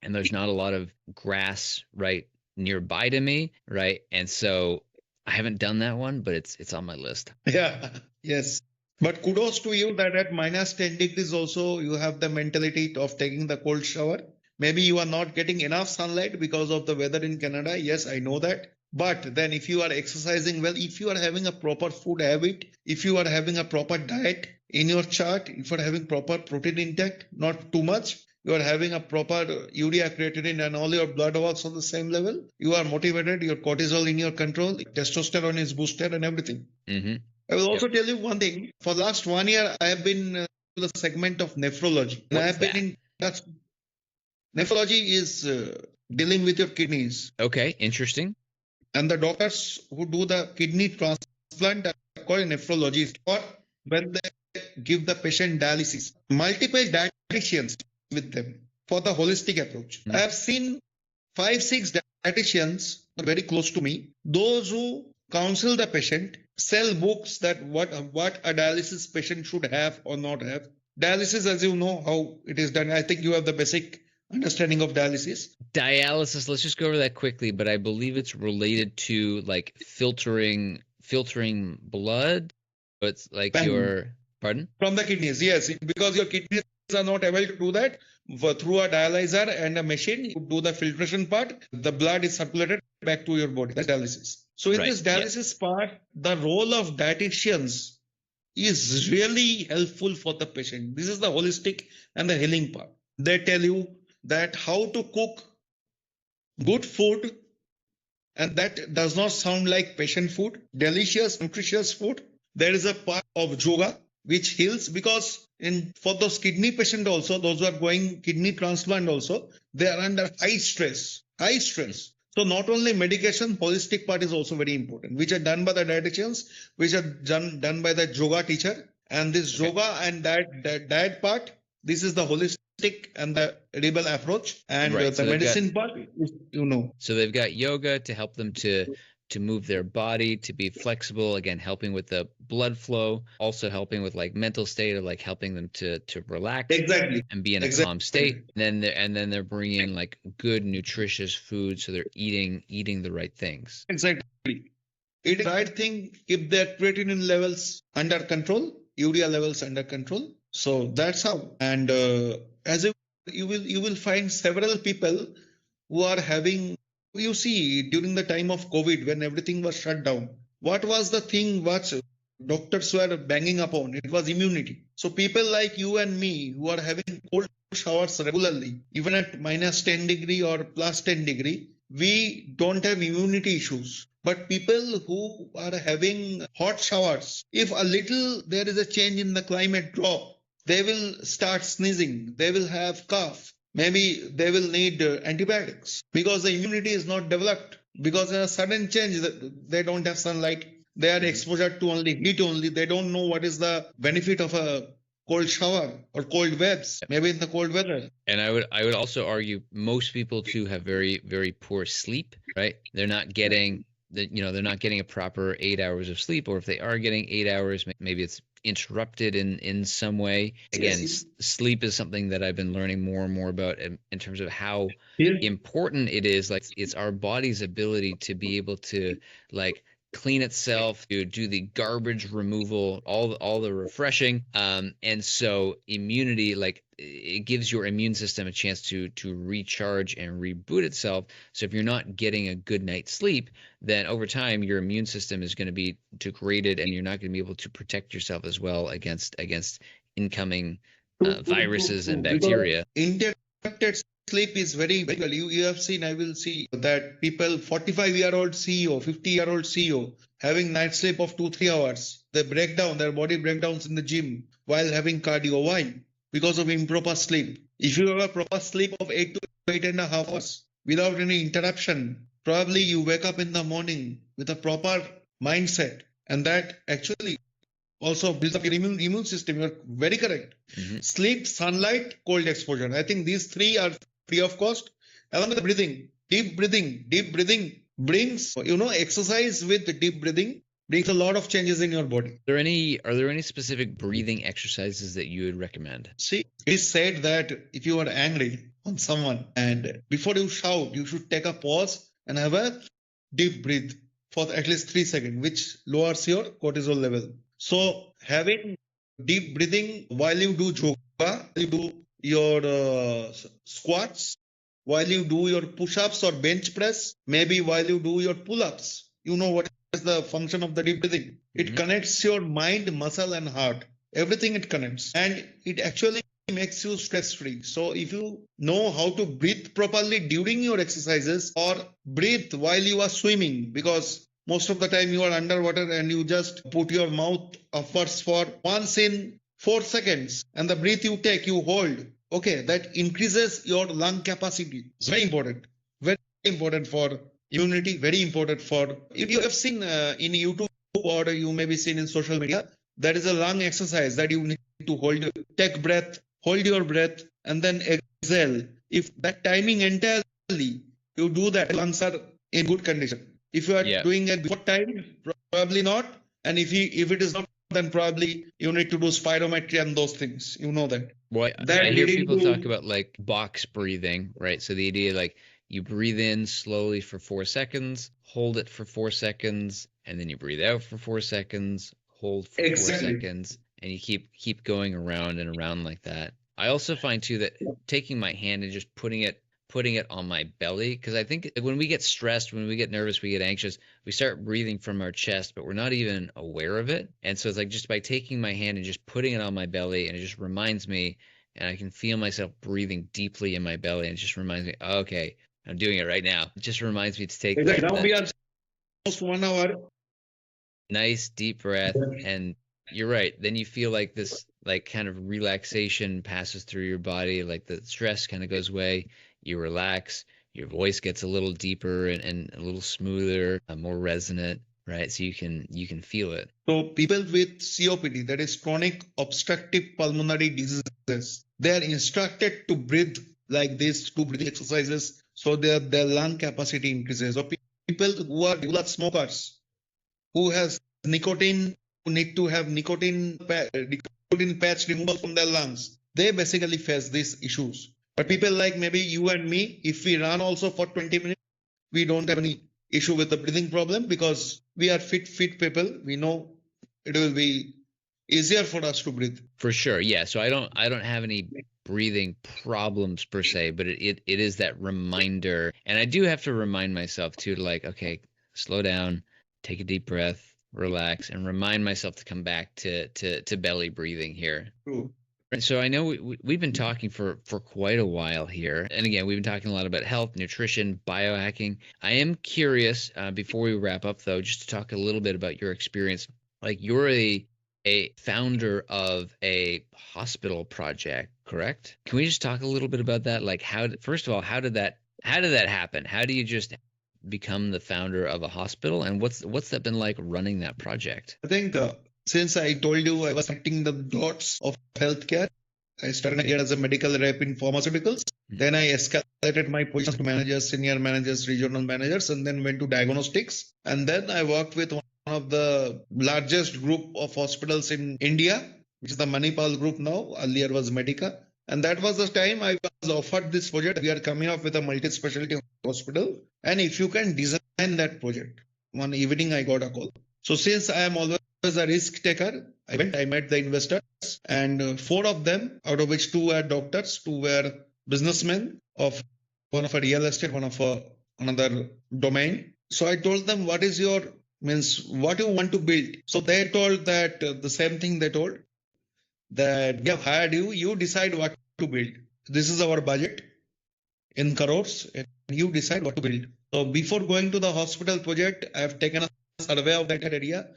and there's not a lot of grass right nearby to me, right? And so I haven't done that one, but it's on my list. Yeah, yes. But kudos to you that at minus 10 degrees also you have the mentality of taking the cold shower. Maybe you are not getting enough sunlight because of the weather in Canada. Yes, I know that. But then if you are exercising well, if you are having a proper food habit, if you are having a proper diet in your chart, if you are having proper protein intake, not too much, you are having a proper urea, creatinine, and all your blood works on the same level, you are motivated, your cortisol in your control, testosterone is boosted, and everything. Mm-hmm. I will also Yep. tell you one thing. For the last 1 year, I have been to the segment of nephrology. And I What's have been that? in touch. Nephrology is dealing with your kidneys. Okay, interesting. And the doctors who do the kidney transplant are called nephrologists, or when they give the patient dialysis, multiple dietitians with them for the holistic approach. Mm-hmm. I have seen 5, 6 dietitians very close to me, those who counsel the patient, sell books that what a dialysis patient should have or not have. Dialysis, as you know how it is done, I think you have the basic understanding of dialysis. Dialysis, let's just go over that quickly, but I believe it's related to like filtering blood. But it's like your pardon? From the kidneys, yes, because your kidneys are not able to do that. Through a dialyzer and a machine, you do the filtration part. The blood is circulated back to your body. That's dialysis. So in Right. this dialysis part, the role of dietitians is really helpful for the patient. This is the holistic and the healing part. They tell you that how to cook good food, and that does not sound like patient food, delicious, nutritious food. There is a part of yoga which heals, because in for those kidney patients also, those who are going kidney transplant also, they are under high stress, high stress. So not only medication, holistic part is also very important, which are done by the dietitians, which are done by the yoga teacher. And this yoga and that diet part, this is the holistic and the rebel approach. And Right. the So they've got medicine part, so they've got yoga to help them to move their body, to be flexible, again helping with the blood flow, also helping with like mental state, or like helping them to relax Exactly. and be in a calm state. And then they're bringing in like good nutritious food, so they're eating the right things. Exactly. It is the right thing, keep their creatinine levels under control, urea levels under control. So that's how. And as you will find several people who are having, you see, during the time of COVID, when everything was shut down, what was the thing what doctors were banging upon? It was immunity. So people like you and me who are having cold showers regularly, even at minus 10 degree or plus 10 degree, we don't have immunity issues. But people who are having hot showers, if a little there is a change in the climate drop, they will start sneezing, they will have cough, maybe they will need antibiotics, because the immunity is not developed, because in a sudden change they don't have sunlight, they are exposed to only heat only, they don't know what is the benefit of a cold shower or cold webs, maybe in the cold weather. And I would also argue most people too have very, very poor sleep, right? They're not getting they're not getting a proper 8 hours of sleep, or if they are getting 8 hours, maybe it's interrupted in some way. Again, sleep is something that I've been learning more and more about in terms of how important it is. Like, it's our body's ability to be able to like clean itself, to do the garbage removal, all the refreshing, and so immunity, like, it gives your immune system a chance to recharge and reboot itself. So if you're not getting a good night's sleep, then over time your immune system is going to be degraded, and you're not going to be able to protect yourself as well against incoming viruses and bacteria. Interrupted sleep is very, very well. You have seen, I will see that people, 45-year-old CEO, 50-year-old CEO, having night sleep of 2-3 hours, they break down, their body breakdowns in the gym while having cardio. Why? Because of improper sleep. If you have a proper sleep of 8 to 8.5 hours without any interruption, probably you wake up in the morning with a proper mindset, and that actually also builds up your immune system. You're very correct. Mhm. Sleep, sunlight, cold exposure. I think these three are free of cost. Along with the breathing, deep breathing brings, exercise with deep breathing brings a lot of changes in your body. Are there any specific breathing exercises that you would recommend? See, it is said that if you are angry on someone. And before you shout, you should take a pause and have a deep breath for at least 3 seconds, which lowers your cortisol level. So having deep breathing while you do yoga, you do your squats, while you do your push-ups or bench press, maybe while you do your pull-ups, you know what is the function of the deep breathing. It connects your mind, muscle, and heart. Everything it connects, and it actually makes you stress free. So if you know how to breathe properly during your exercises, or breathe while you are swimming, because most of the time you are underwater and you just put your mouth upwards for once in 4 seconds, and the breath you take, you hold. Okay, that increases your lung capacity. It's very important. Very important for immunity, very important for, if you have seen in YouTube or you may be seen in social media, there is a lung exercise that you need to hold, take breath, hold your breath, and then exhale. If that timing entirely, you do that, lungs are in good condition. If you are doing it before time, probably not. And if it is not, then probably you need to do spirometry and those things. You know that. Well, I hear people talk about like box breathing, right? So the idea, like, you breathe in slowly for 4 seconds, hold it for 4 seconds, and then you breathe out for 4 seconds, hold for 4 seconds, and you keep going around and around like that. I also find too that taking my hand and just putting it on my belly, because I think when we get stressed, when we get nervous, we get anxious, we start breathing from our chest, but we're not even aware of it. And so it's like, just by taking my hand and just putting it on my belly, and it just reminds me, and I can feel myself breathing deeply in my belly, and it just reminds me, oh, okay, I'm doing it right now. It just reminds me to take now we are almost 1 hour. Nice deep breath, and you're right. Then you feel like this, like, kind of relaxation passes through your body, like the stress kind of goes away. You relax, your voice gets a little deeper and a little smoother, more resonant, right? So you can feel it. So people with COPD, that is chronic obstructive pulmonary diseases, they are instructed to breathe like this, to breathing exercises, so their lung capacity increases. So people who are regular smokers, who has nicotine, who need to have nicotine patch removal from their lungs, they basically face these issues. But people like maybe you and me, if we run also for 20 minutes, we don't have any issue with the breathing problem, because we are fit people. We know it will be easier for us to breathe. For sure, yeah. So I don't have any breathing problems per se, but it is that reminder, and I do have to remind myself too, to like, okay, slow down, take a deep breath, relax, and remind myself to come back to belly breathing here. True. So I know we've been talking for quite a while here. And again, we've been talking a lot about health, nutrition, biohacking. I am curious, before we wrap up, though, just to talk a little bit about your experience. Like, you're a founder of a hospital project, correct? Can we just talk a little bit about that? Like, first of all, how did that happen? How do you just become the founder of a hospital? And what's that been like running that project? I think since I told you I was connecting the dots of healthcare, I started here as a medical rep in pharmaceuticals. Then I escalated my positions to managers, senior managers, regional managers, and then went to diagnostics. And then I worked with one of the largest group of hospitals in India, which is the Manipal group now. Earlier was Medica. And that was the time I was offered this project. We are coming up with a multi-specialty hospital. And if you can design that project, one evening I got a call. So since I am always a risk taker, I met the investors, and 4 of them, out of which 2 were doctors, 2 were businessmen of one of a real estate, one of another domain. So I told them, what you want to build? So they told that the same thing they told, that we have hired you, you decide what to build. This is our budget in crores, and you decide what to build. So before going to the hospital project, I have taken a survey of that area,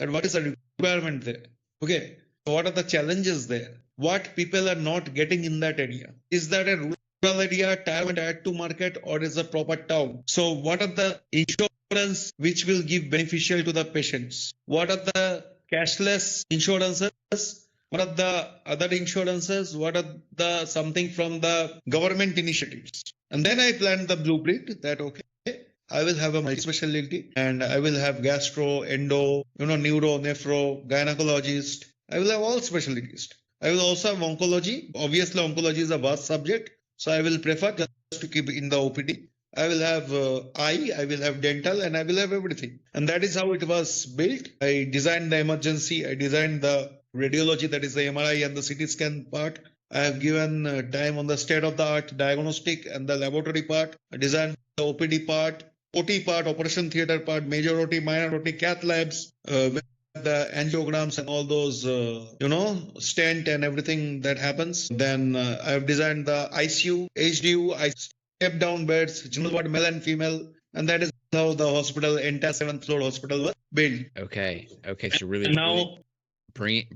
and what is the requirement there? Okay, so what are the challenges there? What people are not getting in that area? Is that a rural area, tier 1, tier 2 market, or is a proper town? So what are the insurance which will give beneficial to the patients? What are the cashless insurances? What are the other insurances? What are the something from the government initiatives? And then I planned the blueprint that, okay, I will have a multi-specialty, and I will have gastro, endo, neuro, nephro, gynecologist. I will have all specialties. I will also have oncology. Obviously, oncology is a vast subject. So I will prefer just to keep in the OPD. I will have eye, I will have dental, and I will have everything. And that is how it was built. I designed the emergency, I designed the radiology, that is the MRI and the CT scan part. I have given time on the state of the art diagnostic and the laboratory part. I designed the OPD part, OT part, operation theater part, major OT, minor OT, cath labs, the angiograms and all those, stent and everything that happens. Then I have designed the ICU, HDU, I step down beds, general ward, male and female, and that is how the hospital, entire seventh floor hospital was built. Okay. So really, And really now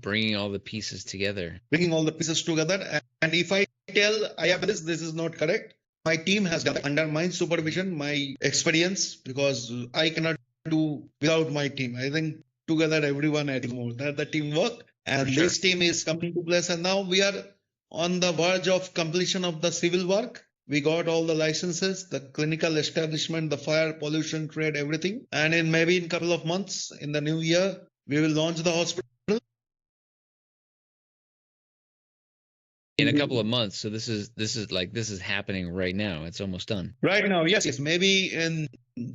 bringing all the pieces together. bringing all the pieces together. And if I tell I have this is not correct. My team has done it under my supervision, my experience, because I cannot do without my team. I think together everyone I think more that the teamwork, and For sure. this team is coming to place. And now we are on the verge of completion of the civil work. We got all the licenses, the clinical establishment, the fire, pollution, trade, everything. And in maybe in a couple of months, in the new year, we will launch the hospital. In a couple of months. So this is happening right now. It's almost done. Right now, yes. Maybe in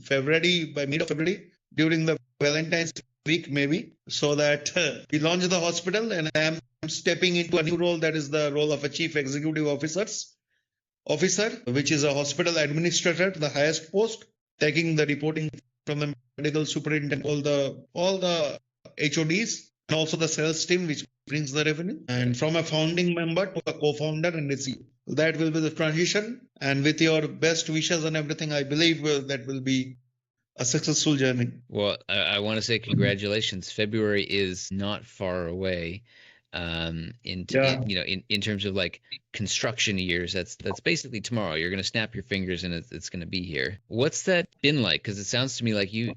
February, by mid of February, during the Valentine's week, maybe, so that we launch the hospital, and I am stepping into a new role, that is the role of a chief executive officer, which is a hospital administrator, the highest post, taking the reporting from the medical superintendent, all the HODs, and also the sales team, which brings the revenue, and from a founding member to a co-founder and a CEO. That will be the transition, and with your best wishes and everything, I believe that will be a successful journey. Well, I want to say congratulations. February is not far away. In terms of like construction years, that's basically tomorrow. You're gonna snap your fingers and it's gonna be here. What's that been like? Because it sounds to me like you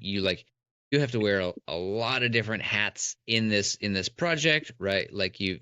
have to wear a lot of different hats in this project, right? Like you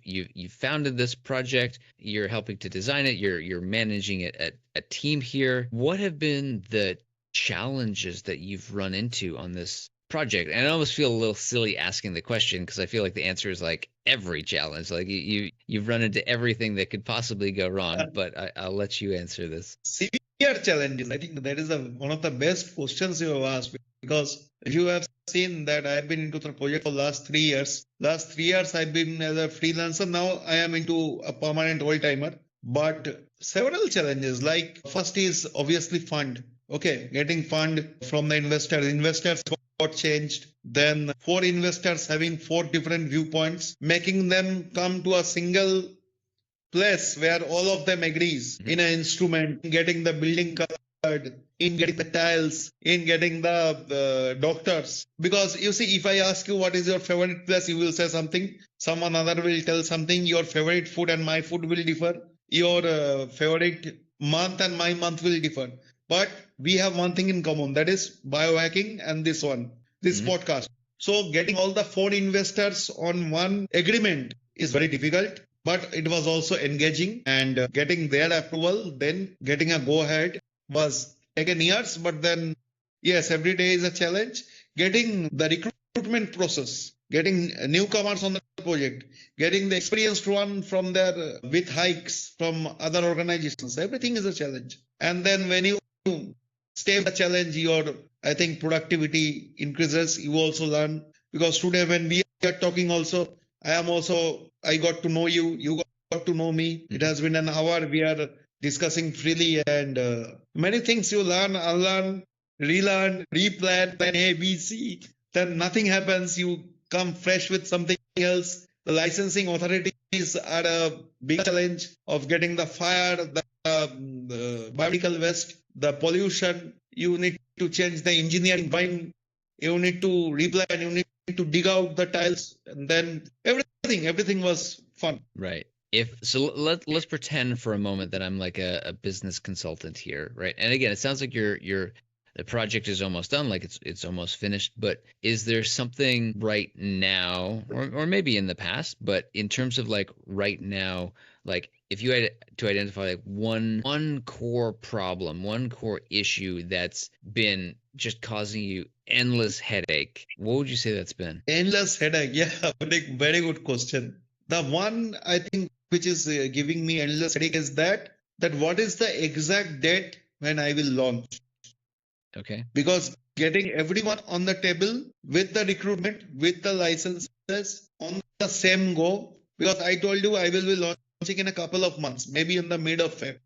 founded this project, you're helping to design it, you're managing it at a team here. What have been the challenges that you've run into on this project? And I almost feel a little silly asking the question because I feel like the answer is like every challenge. Like you've run into everything that could possibly go wrong, but I'll let you answer this. Severe challenges. I think that is one of the best questions you have asked, because if you have seen that I've been into the project for last 3 years. Last 3 years I've been as a freelancer. Now I am into a permanent old-timer. But several challenges, like first is obviously fund. Okay, getting fund from the investors. Investors got changed. Then 4 investors having 4 different viewpoints, making them come to a single place where all of them agrees in an instrument, getting the building colored, in getting the tiles, in getting the doctors. Because you see, if I ask you what is your favorite place, you will say something. Someone other will tell something. Your favorite food and my food will differ. Your favorite month and my month will differ. But we have one thing in common, that is biohacking and this podcast. So getting all the 4 investors on one agreement is very difficult, but it was also engaging, and getting their approval, then getting a go ahead was taken years. But then, yes, every day is a challenge. Getting the recruitment process, getting newcomers on the project, getting the experienced one from their with hikes from other organizations, everything is a challenge. And then when you stay the challenge, I think productivity increases. You also learn, because today when we are talking also, I got to know you, you got to know me. It has been an hour. We are discussing freely, and many things you learn, unlearn, relearn, replan, plan A, B, C. Then nothing happens. You come fresh with something else. The licensing authorities are a big challenge of getting the fire, the biomedical waste, the pollution. You need to change the engineering mind. You need to replan. You need to dig out the tiles, and then everything was fun. Right. Let's pretend for a moment that I'm like a business consultant here, right? And again, it sounds like the project is almost done, like it's almost finished. But is there something right now, or maybe in the past, but in terms of like right now, like if you had to identify like one core problem, one core issue that's been just causing you endless headache, what would you say that's been? Endless headache, yeah, very good question. The one I think which is giving me endless headache is that that what is the exact date when I will launch. Okay. Because getting everyone on the table with the recruitment, with the licenses on the same go, because I told you I will be launching in a couple of months, maybe in the mid of Feb.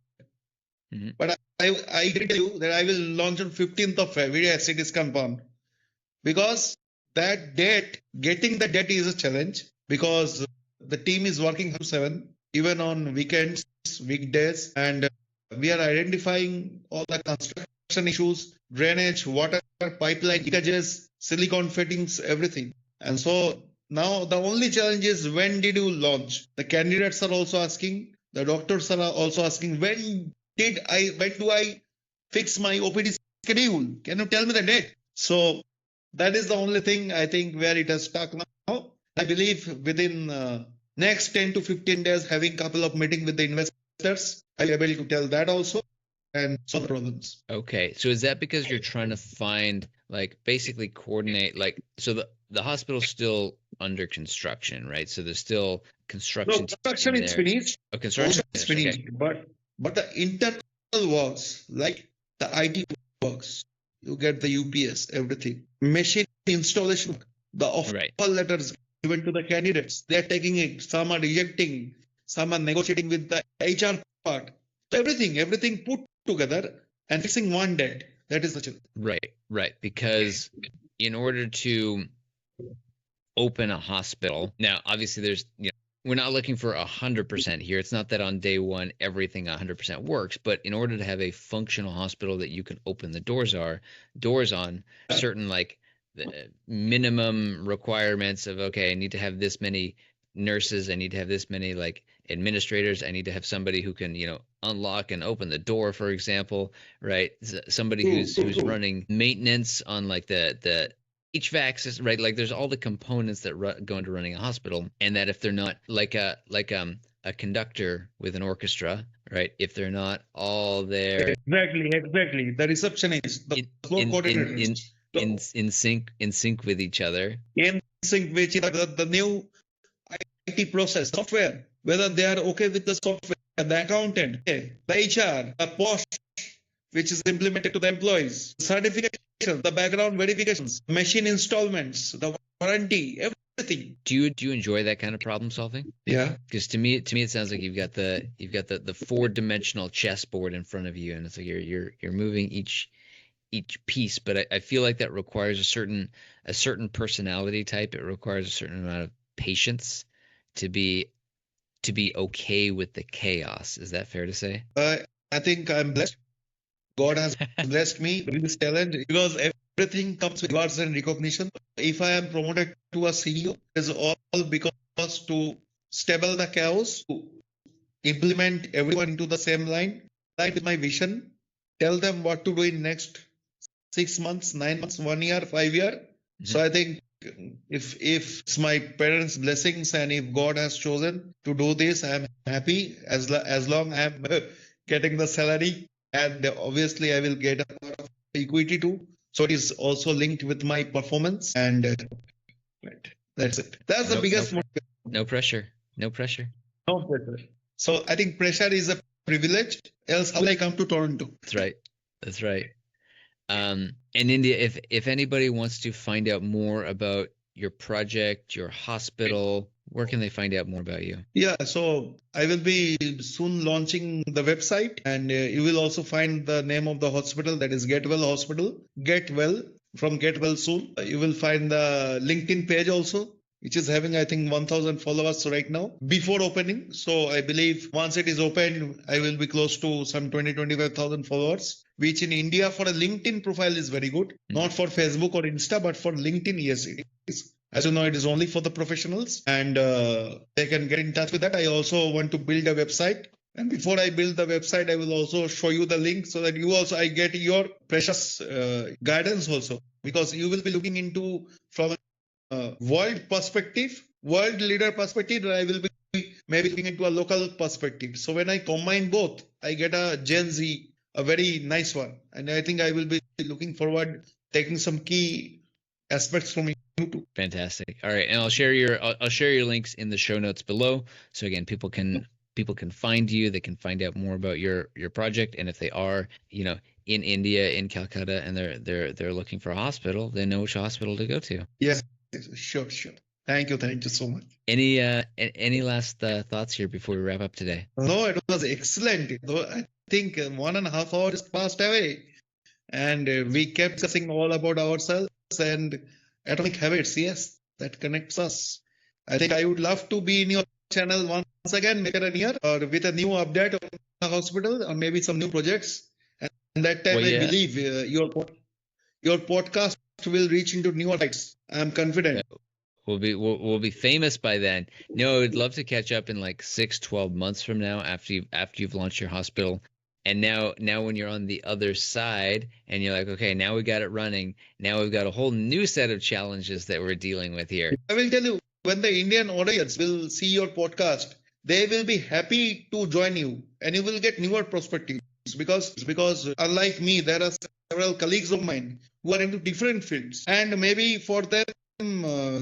But I can tell you that I will launch on 15th of February as it is confirmed. Because that date, getting the date is a challenge because the team is working to 7, even on weekends, weekdays, and we are identifying all the construction issues, drainage, water, pipeline leakages, silicone fittings, everything. And so now the only challenge is when did you launch? The candidates are also asking, the doctors are also asking, when do I fix my OPD schedule? Can you tell me the date? So that is the only thing I think where it has stuck now. I believe within next 10 to 15 days, having a couple of meetings with the investors, I'll be able to tell that also and solve the problems. Okay. So is that because you're trying to find, like, basically coordinate, like, so the hospital's still under construction, right? So there's still No, construction team construction in is there. finished. Oh, construction Is finished. Okay. finished, but the internal works like the IT works, you get the UPS, everything, machine installation, the offer Right. letters given to the candidates, they are taking it. Some are rejecting, some are negotiating with the HR part. So everything put together and fixing one date. That is the challenge. Right. Because in order to open a hospital, now obviously there's, we're not looking for 100% here. It's not that on day one everything 100% works, but in order to have a functional hospital that you can open the doors on, certain, like, the minimum requirements of, okay, I need to have this many nurses, I need to have this many, like, administrators, I need to have somebody who can, unlock and open the door, for example, right? Somebody who's running maintenance on, like, the HVAC system, right? Like, there's all the components that go into running a hospital, and that if they're not like a conductor with an orchestra, right? If they're not all there Exactly. The receptionist, the in floor in in in coordinators, in sync with each other. in sync with the new IT process software, whether they are okay with the software, the accountant, okay, the HR, the post which is implemented to the employees, certification, the background verifications, machine installments, the warranty, everything. Do you enjoy that kind of problem solving? Yeah. Because to me it sounds like you've got the four-dimensional chessboard in front of you, and it's like you're moving each piece, but I feel like that requires a certain personality type. It requires a certain amount of patience to be okay with the chaos. Is that fair to say? I think I'm blessed. God has blessed me with this talent because everything comes with rewards and recognition. If I am promoted to a CEO, it is all because to stable the chaos, to implement everyone into the same line with my vision, tell them what to do in next 6 months, 9 months, 1 year, 5 year. So I think if it's my parents' blessings and if God has chosen to do this, I'm happy as long I'm getting the salary, and obviously I will get a part of equity too. So it is also linked with my performance, and right. That's it. That's the biggest motivation. No pressure. No pressure. No pressure. So I think pressure is a privilege. Else, how will I come to Toronto? That's right. Anindya, if anybody wants to find out more about your project, your hospital, where can they find out more about you? Yeah, so I will be soon launching the website, and you will also find the name of the hospital, that is Get Well Hospital. Get Well, from Get Well soon. You will find the LinkedIn page also, which is having, I think, 1,000 followers right now before opening. So I believe once it is open, I will be close to some 25,000 followers, which in India for a LinkedIn profile is very good. Not for Facebook or Insta, but for LinkedIn, yes, it is. As you know, it is only for the professionals, and they can get in touch with that. I also want to build a website. And before I build the website, I will also show you the link so that I get your precious guidance also, because you will be looking into from world perspective, world leader perspective, and I will be maybe looking into a local perspective. So when I combine both, I get a Gen Z, a very nice one. And I think I will be looking forward taking some key aspects from you too. Fantastic. All right, and I'll share your links in the show notes below. So again, people can people can find you, they can find out more about your project, and if they are, in India, in Calcutta, and they're looking for a hospital, they know which hospital to go to. Yes, sure. Thank you so much. Any last thoughts here before we wrap up today? No, it was excellent. Though I think 1.5 hours just passed away, and we kept discussing all about ourselves and atomic habits. Yes, that connects us. I think I would love to be in your channel once again, maybe in a year, or with a new update on the hospital, or maybe some new projects. And that time, Well, I yeah. believe your podcast will reach into newer heights. I'm confident. We'll be famous by then. No, I'd love to catch up in like 6-12 months from now after you've launched your hospital. And now when you're on the other side and you're like, okay, now we got it running. Now we've got a whole new set of challenges that we're dealing with here. I will tell you, when the Indian audience will see your podcast, they will be happy to join you, and you will get newer perspectives because unlike me, there are several colleagues of mine who are into different fields, and maybe for them,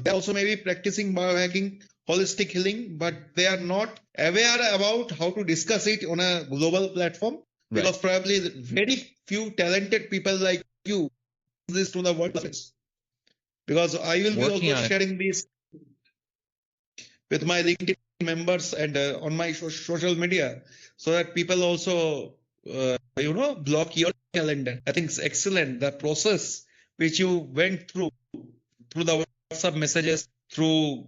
they also may be practicing biohacking, holistic healing, but they are not aware about how to discuss it on a global platform because probably very few talented people like you this to the world. Because I will be also sharing this with my LinkedIn members and on my social media so that people also, block your calendar. I think it's excellent. The process which you went through the WhatsApp messages, through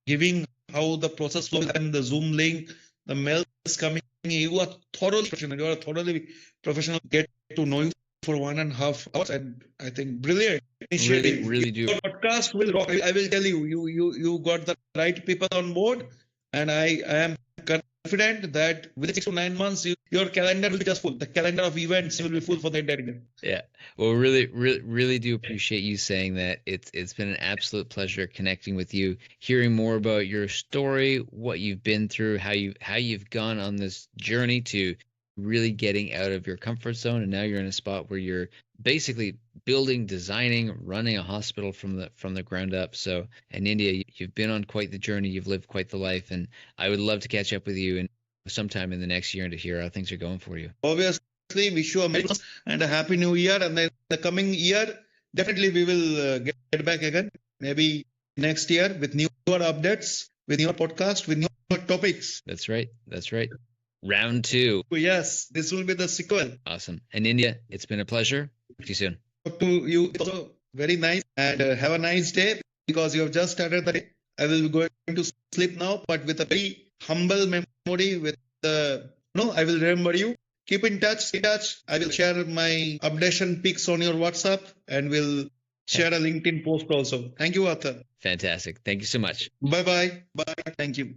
giving how the process flows and the Zoom link, the mails coming, you are thoroughly professional. You are thoroughly professional. Get to know you for 1.5 hours, and I think brilliant initiative. Really do. Your podcast will rock. I will tell you, you got the right people on board, and I am confident that within 6 to 9 months, your calendar will be just full. The calendar of events will be full for the entire year. Yeah. Well, really do appreciate you saying that. It's been an absolute pleasure connecting with you, hearing more about your story, what you've been through, how you've gone on this journey to really getting out of your comfort zone, and now you're in a spot where you're basically building, designing, running a hospital from the ground up. So, in India, you've been on quite the journey, you've lived quite the life, and I would love to catch up with you and sometime in the next year and to hear how things are going for you. Obviously, wish you a Merry Christmas and a Happy New Year. And then the coming year, definitely we will get back again. Maybe next year with newer updates, with newer podcast, with newer topics. That's right. Round 2. Yes, this will be the sequel. Awesome. And Anindya, it's been a pleasure. Talk to you soon. Talk to you also very nice, and have a nice day because you have just started the day. I will be going to sleep now, but with a very humble memory. I will remember you. Keep in touch, stay in touch. I will share my updation pics on your WhatsApp and will share a LinkedIn post also. Thank you, Arthur. Fantastic. Thank you so much. Bye. Thank you.